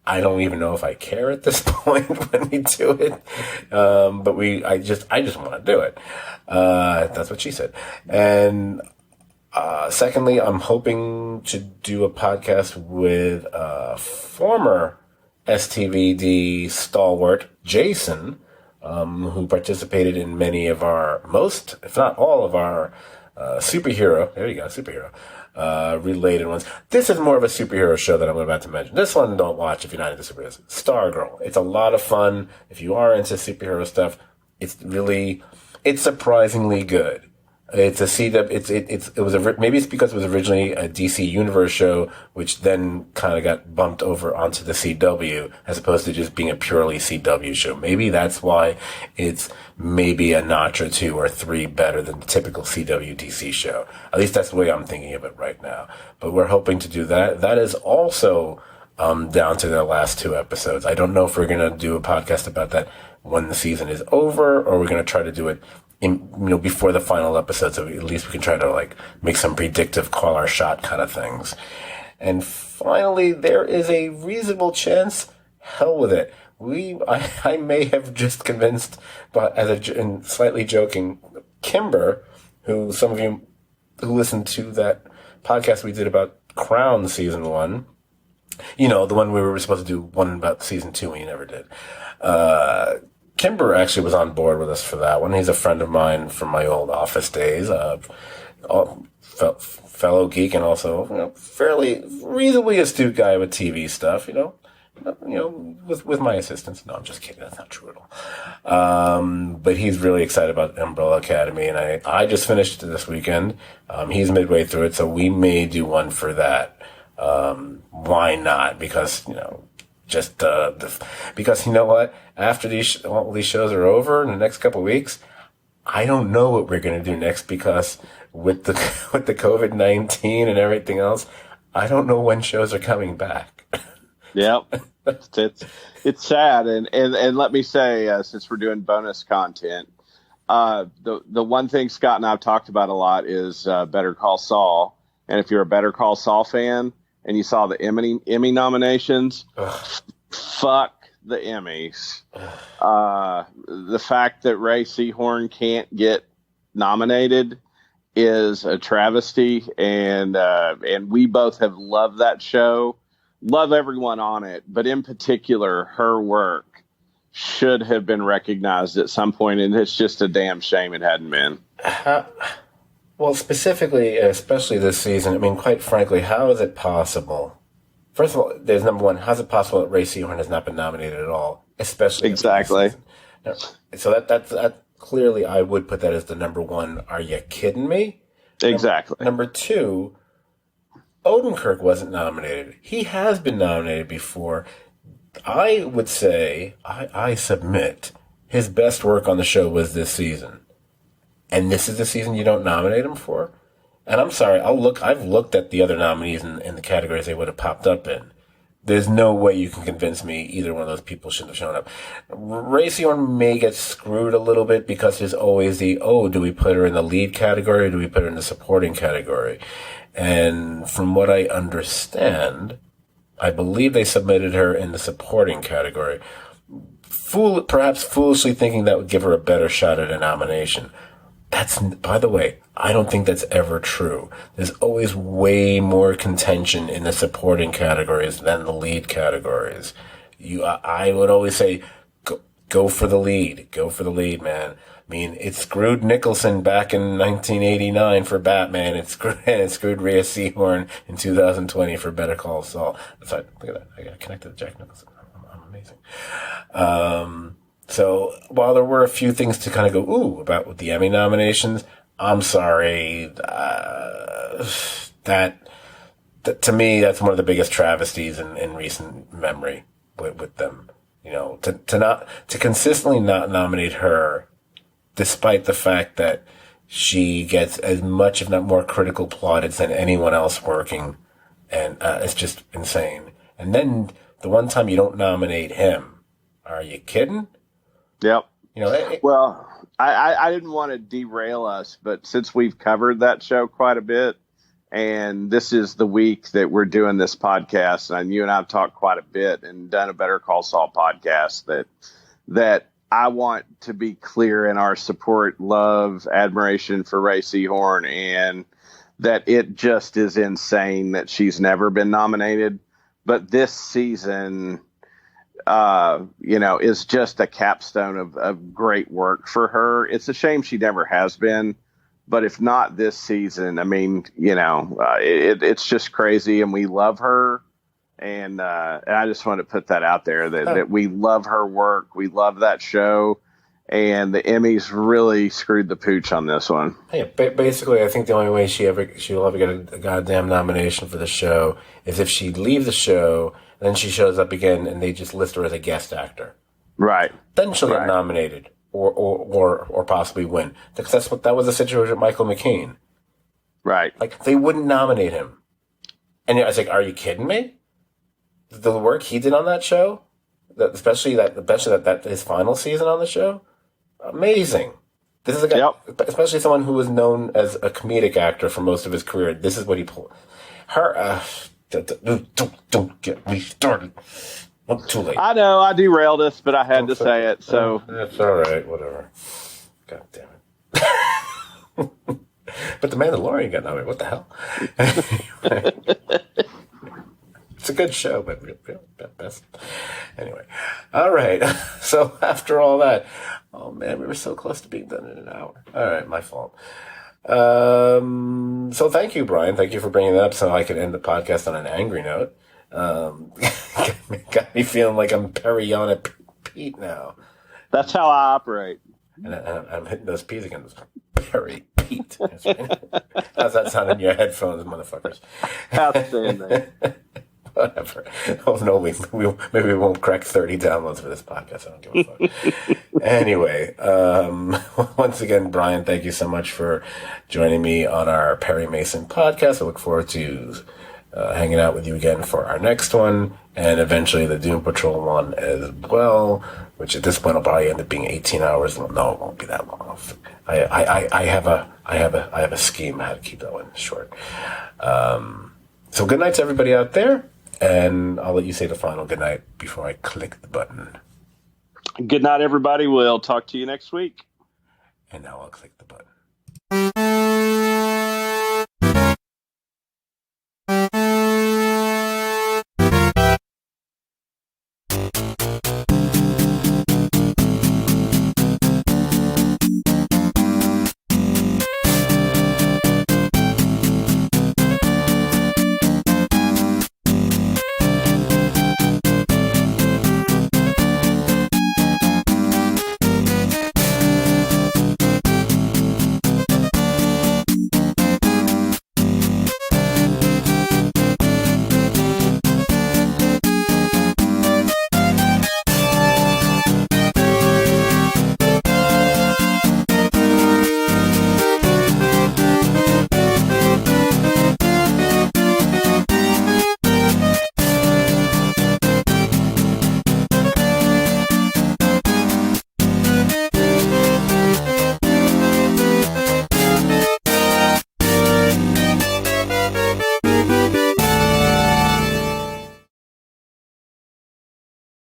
Speaker 1: I don't even know if I care at this point when we do it. But I just want to do it. That's what she said. And, secondly, I'm hoping to do a podcast with, former STVD stalwart, Jason, who participated in many of our, most, if not all of our, superhero related ones. This is more of a superhero show that I'm about to mention. This one don't watch if you're not into superheroes. Stargirl. It's a lot of fun. If you are into superhero stuff, it's surprisingly good. It's a CW. Maybe it's because it was originally a DC Universe show, which then kind of got bumped over onto the CW, as opposed to just being a purely CW show. Maybe that's why it's maybe a notch or two or three better than the typical CW DC show. At least that's the way I'm thinking of it right now. But we're hoping to do that. That is also down to their last 2 episodes. I don't know if we're going to do a podcast about that when the season is over, or we're going to try to do it before the final episode, so at least we can try to make some predictive call our shot kind of things. And finally, there is a reasonable chance, hell with it. I may have just convinced, but and slightly joking, Kimber, who some of you who listened to that podcast we did about Crown season 1, the one we were supposed to do one about season 2 and we never did. Kimber actually was on board with us for that one. He's a friend of mine from my old office days, fellow geek, and also fairly reasonably astute guy with TV stuff. With my assistance. No, I'm just kidding. That's not true at all. But he's really excited about Umbrella Academy, and I just finished it this weekend. He's midway through it, so we may do one for that. Why not? Because because you know what? After all these shows are over in the next couple of weeks, I don't know what we're going to do next, because with the COVID-19 and everything else, I don't know when shows are coming back.
Speaker 2: Yep. It's sad. And let me say, since we're doing bonus content, the one thing Scott and I have talked about a lot is Better Call Saul. And if you're a Better Call Saul fan and you saw the Emmy nominations, fuck the Emmys. The fact that Ray Seahorn can't get nominated is a travesty, and we both have loved that show, love everyone on it, but in particular, her work should have been recognized at some point, and it's just a damn shame it hadn't been.
Speaker 1: Well, specifically, especially this season, I mean, quite frankly, how is it possible? First of all, there's number one, how's it possible that Ray Seahorn has not been nominated at all, especially
Speaker 2: exactly.
Speaker 1: Now, so that's clearly, I would put that as the number one. Are you kidding me?
Speaker 2: Exactly.
Speaker 1: Number two, Odenkirk wasn't nominated. He has been nominated before. I would say, I submit, his best work on the show was this season. And this is the season you don't nominate him for? And I'm sorry, I've looked at the other nominees in the categories they would have popped up in. There's no way you can convince me either one of those people shouldn't have shown up. Ray Seahorn may get screwed a little bit because there's always do we put her in the lead category or do we put her in the supporting category? And from what I understand, I believe they submitted her in the supporting category. Perhaps foolishly thinking that would give her a better shot at a nomination. By the way, I don't think that's ever true. There's always way more contention in the supporting categories than the lead categories. I would always say, go for the lead. Go for the lead, man. I mean, it screwed Nicholson back in 1989 for Batman. It screwed Rhea Seahorn in 2020 for Better Call Saul. Sorry, look at that. I got connected to Jack Nicholson. I'm amazing. So while there were a few things to kind of go, about with the Emmy nominations, I'm sorry. That to me, that's one of the biggest travesties in recent memory with them. To consistently not nominate her, despite the fact that she gets as much, if not more, critical plaudits than anyone else working, and it's just insane. And then the one time you don't nominate him, are you kidding?
Speaker 2: Yep. Well, I didn't want to derail us, but since we've covered that show quite a bit, And this is the week that we're doing this podcast. And you and I have talked quite a bit and done a Better Call Saul podcast that I want to be clear in our support, love, admiration for Ray Seahorn, and that it just is insane that she's never been nominated. But this season, is just a capstone of great work for her. It's a shame she never has been. But if not this season, I mean, it's just crazy, and we love her. And I just want to put that out there that we love her work. We love that show. And the Emmys really screwed the pooch on this one.
Speaker 1: Yeah, basically, I think the only way she'll ever get a goddamn nomination for the show is if she leave the show, and then she shows up again, and they just list her as a guest actor.
Speaker 2: Right.
Speaker 1: Then she'll get nominated. Or possibly win. Because that was the situation with Michael McCain.
Speaker 2: Right.
Speaker 1: Like, they wouldn't nominate him. And I was like, are you kidding me? The work he did on that show, especially that his final season on the show, amazing. This is a guy, especially someone who was known as a comedic actor for most of his career. This is what he pulled. Don't get me started. Well, too late.
Speaker 2: I know I derailed us, but I had to say it. So
Speaker 1: that's all right. Whatever. God damn it. But the Mandalorian got nominated. What the hell? It's a good show, but best. Anyway, all right. So after all that, oh man, we were so close to being done in an hour. All right, my fault. So thank you, Brian. Thank you for bringing that up, so I could end the podcast on an angry note. Got me feeling like I'm Periana Pete now.
Speaker 2: That's how I operate.
Speaker 1: And I'm hitting those P's again. Perry Pete. How's that sound in your headphones, motherfuckers?
Speaker 2: Outstanding.
Speaker 1: Whatever. Oh no, maybe we won't crack 30 downloads for this podcast. I don't give a fuck. Anyway, once again, Brian, thank you so much for joining me on our Perry Mason podcast. I look forward to hanging out with you again for our next one, and eventually the Doom Patrol one as well, which at this point will probably end up being 18 hours. No, it won't be that long. I have a scheme how to keep that one short. So good night to everybody out there, and I'll let you say the final good night before I click the button.
Speaker 2: Good night, everybody. We'll talk to you next week.
Speaker 1: And now I'll click the button.